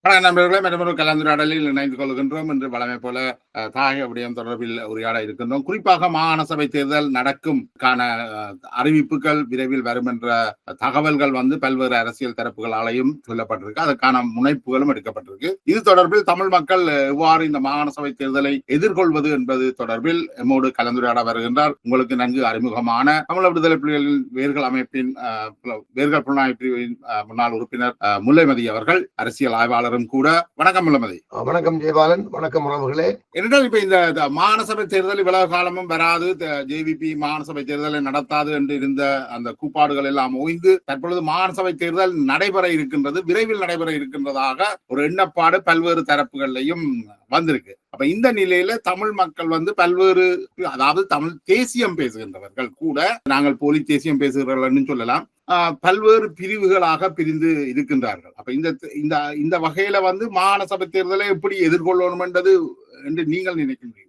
நண்பர்களே, மற்றொரு கலந்துரையாடலில் இணைந்து கொள்கின்றோம். என்று வழமை போல தாயக விடயம் தொடர்பில் உரையாட இருக்கின்றோம். குறிப்பாக மாகாண சபை தேர்தல் நடக்கும் அறிவிப்புகள் விரைவில் வரும் என்ற தகவல்கள் பல்வேறு அரசியல் தரப்புகளாலையும் சொல்லப்பட்டிருக்கு. அதற்கான முனைப்புகளும் எடுக்கப்பட்டிருக்கு. இது தொடர்பில் தமிழ் மக்கள் எவ்வாறு இந்த மாகாண சபை தேர்தலை எதிர்கொள்வது என்பது தொடர்பில் எம்மோடு கலந்துரையாட வருகின்றார். உங்களுக்கு நன்கு அறிமுகமான தமிழ் விடுதலை புலிகளின் வேர்கள் அமைப்பின் வேர்கள் புலனாய்வு பிரிவின் முன்னாள் உறுப்பினர் முல்லைமதி அவர்கள், அரசியல் ஆய்வாளர் கூட. வணக்கம் முல்லமதி. வணக்கம் ஜெயபாலன். வணக்கம் உறவுகளே. என்னென்றால் இப்ப இந்த மாகாண சபை தேர்தல் இவ்வளவு காலமும் வராது, ஜேவிபி மாகாண சபை தேர்தலை நடத்தாது என்று இருந்த அந்த கூப்பாடுகள் எல்லாம் ஓய்ந்து தற்பொழுது மாகாண சபை தேர்தல் நடைபெற இருக்கின்றது, விரைவில் நடைபெற இருக்கின்றதாக ஒரு எண்ணப்பாடு பல்வேறு தரப்புகளையும் வந்திருக்கு. அப்ப இந்த நிலையில தமிழ் மக்கள் பல்வேறு, அதாவது தமிழ் தேசியம் பேசுகின்றவர்கள் கூட, நாங்கள் போலி தேசியம் பேசுகிறவர்கள் சொல்லலாம், பல்வேறு பிரிவுகளாக பிரிந்து இருக்கின்றார்கள். அப்ப இந்த வகையில மாகாண சபை தேர்தலை எப்படி எதிர்கொள்ளணும் என்று நீங்கள் நினைக்கின்றீர்கள்?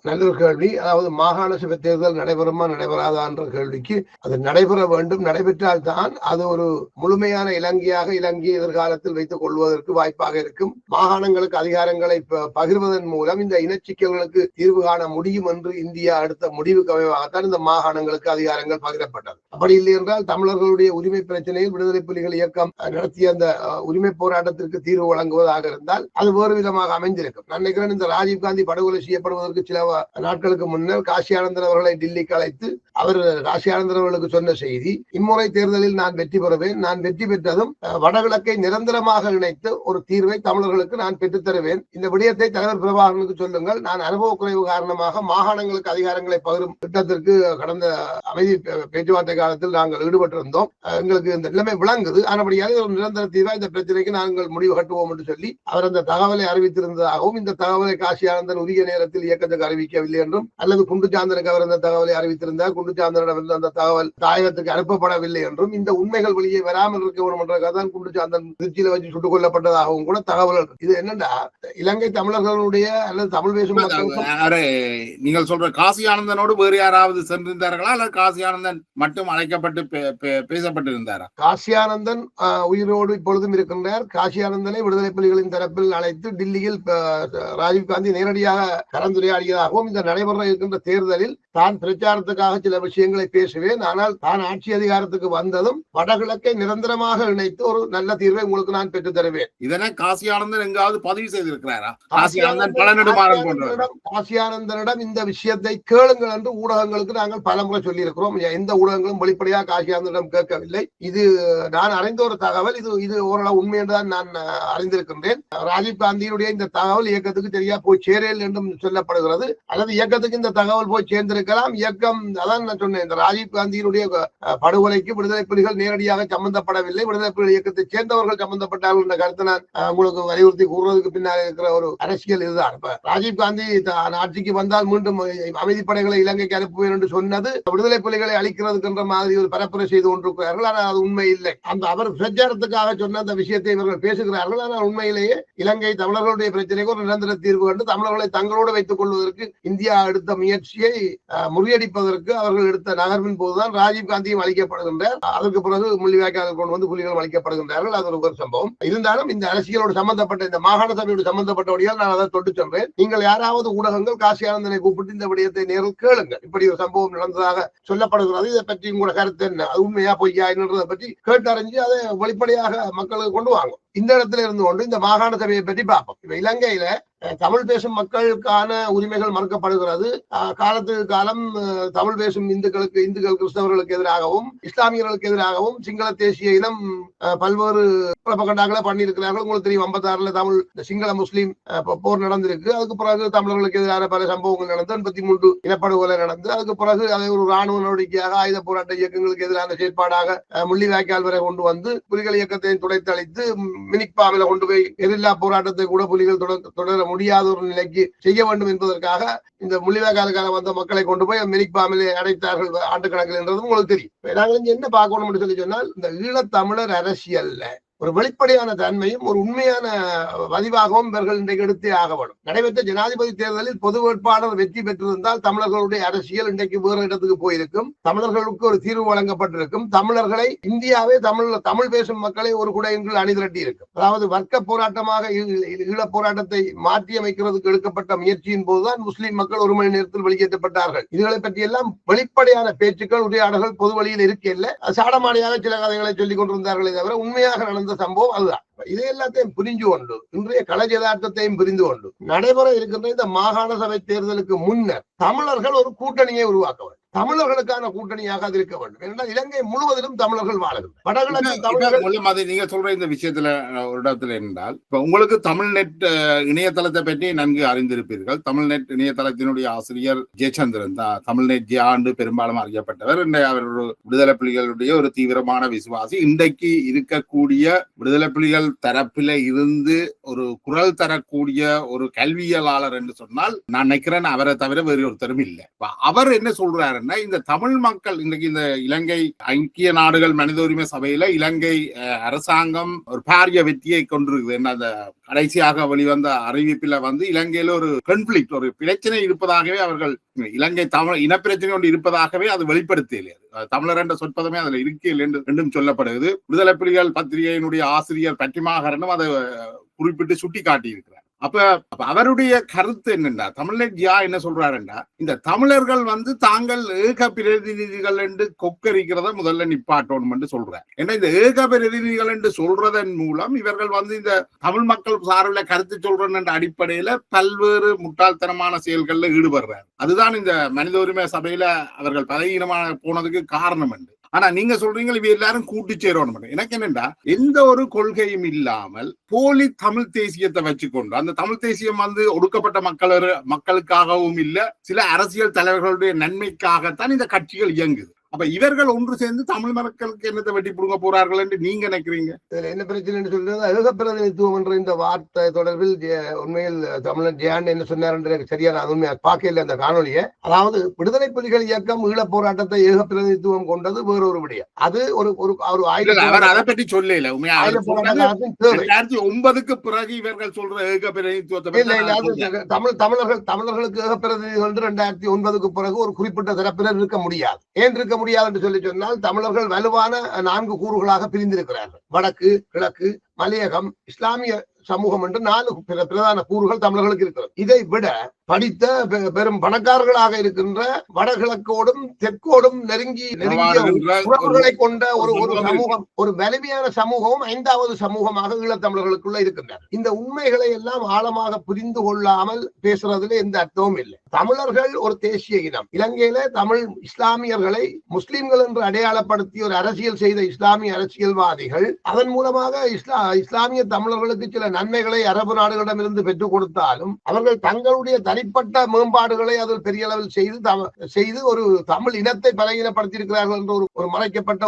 நல்ல ஒரு கேள்வி. அதாவது மாகாண சபை தேர்தல் நடைபெறுமா நடைபெறாதா என்ற கேள்விக்கு, அது நடைபெற வேண்டும். நடைபெற்றால் தான் அது ஒரு முழுமையான இலங்கையாக இலங்கை எதிர்காலத்தில் வைத்துக் கொள்வதற்கு வாய்ப்பாக இருக்கும். மாகாணங்களுக்கு அதிகாரங்களை பகிர்வதன் மூலம் இந்த இனச்சிக்கல்களுக்கு தீர்வு காண முடியும் என்று இந்தியா அடுத்த முடிவுக்கு அமைவாகத்தான் இந்த மாகாணங்களுக்கு அதிகாரங்கள் பகிரப்பட்டது. அப்படி இல்லை என்றால் தமிழர்களுடைய உரிமை பிரச்சனையில் விடுதலை புலிகள் இயக்கம் நடத்திய அந்த உரிமை போராட்டத்திற்கு தீர்வு வழங்குவதாக இருந்தால் அது வேறு விதமாக அமைந்திருக்கும். நான் நினைக்கிறேன், இந்த ராஜீவ்காந்தி படுகொலை செய்யப்படுவதற்கு சில நாட்களுக்கு முன்னர் காசி ஆனந்தன் அவர்களை டில்லிக்கு அழைத்து அவர் காசி ஆனந்தன் அவர்களுக்கு சொன்ன செய்தி, இம்முறை தேர்தலில் நான் வெற்றி பெறுவேன், நான் வெற்றி பெற்றதும் வடகிழக்கை நிரந்தரமாக இணைத்து ஒரு தீர்வை தமிழர்களுக்கு நான் பெற்றுத்தருவேன். இந்த விடயத்தை தலைவர் பிரபாகரனுக்கு சொல்லுங்கள். நான் அனுபவ குறைவு காரணமாக மாகாணங்களுக்கு அதிகாரங்களை பகிரும் திட்டத்திற்கு கடந்த அமைதி பேச்சுவார்த்தை காலத்தில் நாங்கள் ஈடுபட்டிருந்தோம். எங்களுக்கு இந்த நிலைமை விளங்குது. ஆனபடியாக ஒரு நிரந்தர தீர்வா இந்த பிரச்சனைக்கு நாங்கள் முடிவு கட்டுவோம் என்று சொல்லி அவர் அந்த தகவலை அறிவித்திருந்ததாகவும், இந்த தகவலை காசி ஆனந்தன் உரிய நேரத்தில் இயக்கத்துக்கு அறிவிக்கவில்லை என்றும், அல்லது குண்டுச்சாந்தனுக்கு அவர் அந்த தகவலை அறிவித்திருந்தார், குண்டுச்சாந்தனிடம் அந்த தகவல் தாயகத்துக்கு அனுப்பப்படவில்லை என்றும், இந்த உண்மைகள் வெளியே வராமல் இருக்க வேண்டும் என்றதான் குண்டுச்சாந்தன் திருச்சியில வச்சு சுட்டுக் கொல்லப்பட்டதாகவும் கூட தகவல்கள். இது என்னன்னா, இலங்கை தமிழர்களுடைய அல்லது தமிழ் பேசும் நீங்கள் சொல்ற காசி ஆனந்தனோடு வேறு யாராவது சென்றிருந்தார்களா, அல்லது காசி ஆனந்தன் மட்டும் அழைக்கப்பட்டு பேசப்பட்டிருந்தாரா? காசி ஆனந்தன் உயிரோடு இப்பொழுதும் இருக்கின்றார். காசி ஆனந்தனை விடுதலை புலிகளின் தரப்பில் அழைத்து டில்லியில் ராஜீவ்காந்தி நேரடியாக கலந்துரையாடியதாகவும், இந்த நடைபெற இருக்கின்ற தேர்தலில் தான் பிரச்சாரத்துக்காக சில விஷயங்களை பேசுவேன், ஆனால் தான் ஆட்சி அதிகாரத்துக்கு வந்ததும் வடகிழக்கை நிரந்தரமாக இணைத்து ஒரு நல்ல தீர்வை உங்களுக்கு நான் பெற்று தருவேன். இதனை காசி ஆனந்தன் எங்காவது பதிவு செய்திருக்கிறாரா? காசி ஆனந்தனிடம் இந்த விஷயத்தை கேளுங்கள் என்று ஊடகங்களுக்கு நாங்கள் பலமுறை சொல்லி இருக்கிறோம். எந்த ஊடகங்களும் வெளிப்படையாக காசி ஆனந்தனிடம் கேட்கவில்லை. இது நான் அறிந்த ஒரு தகவல். இது ஓரளவு உண்மை என்றுதான் நான் அறிந்திருக்கின்றேன். ராஜீவ் காந்தியினுடைய இந்த தகவல் இயக்கத்துக்கு சரியா போய் சேரல் என்றும் சொல்லப்படுகிறது. அல்லது இயக்கத்துக்கு இந்த தகவல் போய் சேர்ந்திருக்கலாம். இயக்கம், அதான் நான் சொன்னேன், இந்த ராஜீவ் காந்தியினுடைய படுகொலைக்கு விடுதலை புலிகள் நேரடியாக சம்பந்தப்படவில்லை, விடுதலை புலிகள் இயக்கத்தை சேர்ந்தவர்கள் சம்பந்தப்பட்டார்கள் என்ற கருத்தை நான் உங்களுக்கு வலியுறுத்தி கூறுவதற்கு பின்னால் இருக்கிற ஒரு அரசியல் இதுதான். இப்ப ராஜீவ் காந்தி ஆட்சிக்கு வந்தால் மீண்டும் அமைதிப்படைகளை இலங்கைக்கு அனுப்புவேன் என்று சொன்னது விடுதலை புலிகளை அளிக்கிறதுக்கு என்ற மாதிரி ஒரு பரப்புரை செய்து கொண்டிருக்கிறார்கள். ஆனால் அது உண்மை இல்லை. அந்த அவர் பிரச்சாரத்துக்காக சொன்ன அந்த விஷயத்தை இவர்கள் பேசுகிறார்கள். ஆனால் உண்மையிலேயே இலங்கை தமிழர்களுடைய பிரச்சனைக்கு ஒரு நிரந்தர தீர்வு கண்டு தமிழர்களை தங்களோடு வைத்துக் கொள்வதற்கு இந்தியா எடுத்த முயற்சியை முறியடிப்பதற்கு அவர்கள் எடுத்த நகர்வின் போதுதான் ராஜீவ் காந்தியும் அளிக்கப்படுகின்றார். அதற்கு பிறகு முள்ளிவாய்க்கால் கொண்டு வந்து புலிகளும் அளிக்கப்படுகின்றார்கள். அது ஒரு சம்பவம். இருந்தாலும் இந்த அரசியலோடு சம்பந்தப்பட்ட, இந்த மாகாண சபையோடு சம்பந்தப்பட்டபடியால் நான் அதை தொட்டு சொல்றேன். நீங்கள் யாராவது ஊடகங்கள் காசி ஆனந்தனை கூப்பிட்டு இந்த விடயத்தை நேரில் கேளுங்கள். இப்படி ஒரு சம்பவம் நடந்ததாக சொல்லப்படுகிறது. இதை பற்றி உங்களோட கருத்து என்ன? அது உண்மையா பொய்யா என்றதை பற்றி கேட்டறிஞ்சு அதை வெளிப்படையாக மக்களுக்கு கொண்டு வாங்கும். இந்த இடத்துல இருந்து கொண்டு இந்த மாகாண சபையை பற்றி பார்ப்போம். இப்ப இலங்கையில தமிழ் பேசும் மக்களுக்கான உரிமைகள் மறுக்கப்படுகிறது. காலத்துக்கு காலம் தமிழ் பேசும் இந்துக்கள் கிறிஸ்தவர்களுக்கு எதிராகவும் இஸ்லாமியர்களுக்கு எதிராகவும் சிங்கள தேசிய இனம் பல்வேறு புரபகண்டாக்களை பண்ணியிருக்கிறார்கள். உங்களுக்கு தெரியும், 56 தமிழ் சிங்கள முஸ்லீம் போர் நடந்திருக்கு. அதுக்கு பிறகு தமிழர்களுக்கு எதிரான பல சம்பவங்கள் நடந்து 83 இனப்படுகொலை நடந்து, அதுக்கு பிறகு அதை ஒரு ராணுவ நடவடிக்கையாக ஆயுத போராட்ட இயக்கங்களுக்கு எதிரான செயற்பாடாக முள்ளிவாய்க்கால் வரை கொண்டு வந்து புலிகள் இயக்கத்தை துடைத்தளித்து மினிக்பாவில கொண்டு போய் எதிரில்லா போராட்டத்தை கூட புலிகள் தொடர முடியாத ஒரு நிலைக்கு செய்ய வேண்டும் என்பதற்காக இந்த முள்ளிவாய்க்காலுக்கான வந்த மக்களை கொண்டு போய் மினிக்பாவிலே அடைத்தார்கள் ஆண்டு கணக்கில் என்றதும் உங்களுக்கு தெரியும். நாங்கள் என்ன பார்க்கணும் சொல்லி சொன்னால், இந்த ஈழத்தமிழர் அரசியல்ல ஒரு வெளிப்படையான தன்மையும் ஒரு உண்மையான பதிவாகவும் இவர்கள் இன்றைக்கு எடுத்தே ஆக வேண்டும். நடைபெற்ற ஜனாதிபதி தேர்தலில் பொது வேட்பாளர் வெற்றி பெற்றிருந்தால் தமிழர்களுடைய அரசியல் இன்றைக்கு வேறு இடத்துக்கு போயிருக்கும். தமிழர்களுக்கு ஒரு தீர்வு வழங்கப்பட்டிருக்கும். தமிழர்களை இந்தியாவே தமிழ் பேசும் மக்களை ஒரு குடையின் கீழ் அணிதிரட்டி இருக்கும். அதாவது வர்க்க போராட்டமாக ஈழப் போராட்டத்தை மாற்றி அமைக்கிறதுக்கு எடுக்கப்பட்ட முயற்சியின் போதுதான் முஸ்லிம் மக்கள் ஒரு மணி நேரத்தில் வெளியேற்றப்பட்டார்கள். இதுகளை பற்றி எல்லாம் வெளிப்படையான பேச்சுக்கள் உரையாடல்கள் பொது வழியில் இருக்கல. சாடமாடியாக சில கதைகளை சொல்லிக் கொண்டிருந்தார்களே தவிர உண்மையாக நடந்த சம்பவம் அதுதான். இதை எல்லாத்தையும் புரிஞ்சு கொண்டு இன்றைய களஜதார்த்தத்தையும் புரிந்து கொண்டு நடைபெற இருக்கின்ற இந்த மாகாண சபை தேர்தலுக்கு முன்னர் தமிழர்கள் ஒரு கூட்டணியை உருவாக்க வேண்டும். தமிழர்களுக்கான கூட்டணியாக அது இருக்க வேண்டும். ஏனென்றால் இலங்கை முழுவதிலும் தமிழர்கள் வாழுகின்றனர். வடகிழக்கு தமிழர்கள் நீங்க சொல்ற இந்த விஷயத்துல ஒரு இடத்துல என்றால் இப்ப உங்களுக்கு தமிழ்நெட் இணையதளத்தை பற்றி நன்கு அறிந்திருப்பீர்கள். தமிழ்நெட் இணையதளத்தினுடைய ஆசிரியர் ஜெயச்சந்திரன் தான் தமிழ்நெட் ஆண்டு பெரும்பாலும் அறியப்பட்டவர். அவர் ஒரு விடுதலை புலிகளுடைய ஒரு தீவிரமான விசுவாசி. இன்றைக்கு இருக்கக்கூடிய விடுதலை புலிகள் தரப்பில இருந்து ஒரு குரல் தரக்கூடிய ஒரு கல்வியலாளர் என்று சொன்னால் நான் நினைக்கிறேன் அவரை தவிர வேறு ஒருத்தரும் இல்லை. அவர் என்ன சொல்றாரு, இந்த தமிழ் மக்கள் இன்றைக்கு இந்த இலங்கை ஐக்கிய நாடுகள் மனித உரிமை சபையில இலங்கை அரசாங்கம் ஒரு பாரிய வெற்றியை கொண்டிருக்குது. அந்த கடைசியாக வெளிவந்த அறிவிப்பில இலங்கையில ஒரு கான்ஃபிளிக்ட் ஒரு பிரச்சனை இருப்பதாகவே அவர்கள் இலங்கை தமிழ் இனப்பிரச்சனை ஒன்று இருப்பதாகவே அது வெளிப்படுத்தலையே. தமிழர் என்ற சொற்பதமே அதுல இருக்கே என்றும் சொல்லப்படுகிறது. விடுதலை புலிகள் பத்திரிகையினுடைய ஆசிரியர் பட்டிமாகரனும் அதை குறிப்பிட்டு சுட்டி காட்டி இருக்கிறார். அப்ப அவருடைய கருத்து என்னன்னா, தமிழ்நெட் என்ன சொல்றாருன்னா, இந்த தமிழர்கள் தாங்கள் ஏக பிரதிநிதிகள் என்று கொக்கரிக்கிறத முதல்ல நிப்பாட்டணும் என்று சொல்றாரு. ஏன்னா இந்த ஏக பிரதிநிதிகள் என்று சொல்றதன் மூலம் இவர்கள் இந்த தமிழ் மக்கள் சார்பில் கருத்து சொல்றன் என்ற அடிப்படையில பல்வேறு முட்டாள்தனமான செயல்கள்ல ஈடுபடுறாரு. அதுதான் இந்த மனித உரிமை சபையில அவர்கள் பதவீனமான போனதுக்கு காரணம் என்று. ஆனா நீங்க சொல்றீங்க இவ எல்லாரும் கூட்டி சேரணும். எனக்கு என்னண்டா, எந்த ஒரு கொள்கையும் இல்லாமல் போலி தமிழ் தேசியத்தை வச்சுக்கொண்டு அந்த தமிழ் தேசியம் ஒடுக்கப்பட்ட மக்களுக்காகவும் இல்ல சில அரசியல் தலைவர்களுடைய நன்மைக்காகத்தான் இந்த கட்சிகள் இயங்குது. அப்ப இவர்கள் ஒன்று சேர்ந்து தமிழ் மக்களுக்கு என்னத்தை வெட்டி புடுங்க போறார்கள் என்று நீங்க நினைக்கிறீங்க? என்ன பிரச்சனை சொல்றது, ஏக பிரதிநிதித்துவம் என்ற இந்த வார்த்தை தொடர்பில் உண்மையில் தமிழன் ஜெயான் என்ன சொன்னார் என்று எனக்கு சரியா நான் உண்மையா பார்க்கல அந்த காணொலியை. அதாவது விடுதலை புலிகள் இயக்கம் ஈழப் போராட்டத்தை ஏக பிரதிநிதித்துவம் கொண்டது வேறொரு விடயம். அது ஒரு அதை பற்றி சொல்லல. 2009க்கு பிறகு இவர்கள் சொல்ற ஏக பிரதிநிதித்துவத்தை தமிழர்களுக்கு ஏக பிரதிநிதிகள் 2009க்கு பிறகு ஒரு குறிப்பிட்ட தரப்பினர் இருக்க முடியாது. ஏன் இருக்க முடியாது என்று சொல்லி சொன்னால் தமிழர்கள் வலுவான 4 கூறுகளாக பிரிந்திருக்கிறார்கள். வடக்கு, கிழக்கு, மலையகம், இஸ்லாமிய சமூகம் என்று 4 பிரதான கூறுகள் தமிழர்களுக்கு இருக்கிறது. இதை விட படித்த பெரும் பணக்காரர்களாக இருக்கின்ற வடகிழக்கோடும் தெற்கோடும் நெருங்கிய உறவுகளை கொண்ட ஒரு சமூகம், ஒரு வலிமையான சமூகமும் 5வது சமூகமாக ஈழத்தமிழர்களுக்குள்ள இருக்கின்றனர். இந்த உண்மைகளை எல்லாம் ஆழமாக புரிந்து கொள்ளாமல் பேசுறதுல எந்த அர்த்தமும் இல்லை. தமிழர்கள் ஒரு தேசிய இனம். இலங்கையில தமிழ் இஸ்லாமியர்களை முஸ்லிம்கள் என்று அடையாளப்படுத்தி ஒரு அரசியல் செய்த இஸ்லாமிய அரசியல்வாதிகள் அதன் மூலமாக இஸ்லாமிய தமிழர்களுக்கு சில நன்மைகளை அரபு நாடுகளிடமிருந்து பெற்றுக் கொடுத்தாலும் அவர்கள் தங்களுடைய தனிப்பட்ட மேம்பாடுகளை அதில் பெரிய அளவில் செய்து ஒரு தமிழ் இனத்தை பலகீனப்படுத்தி இருக்கிறார்கள் என்ற ஒரு மறைக்கப்பட்ட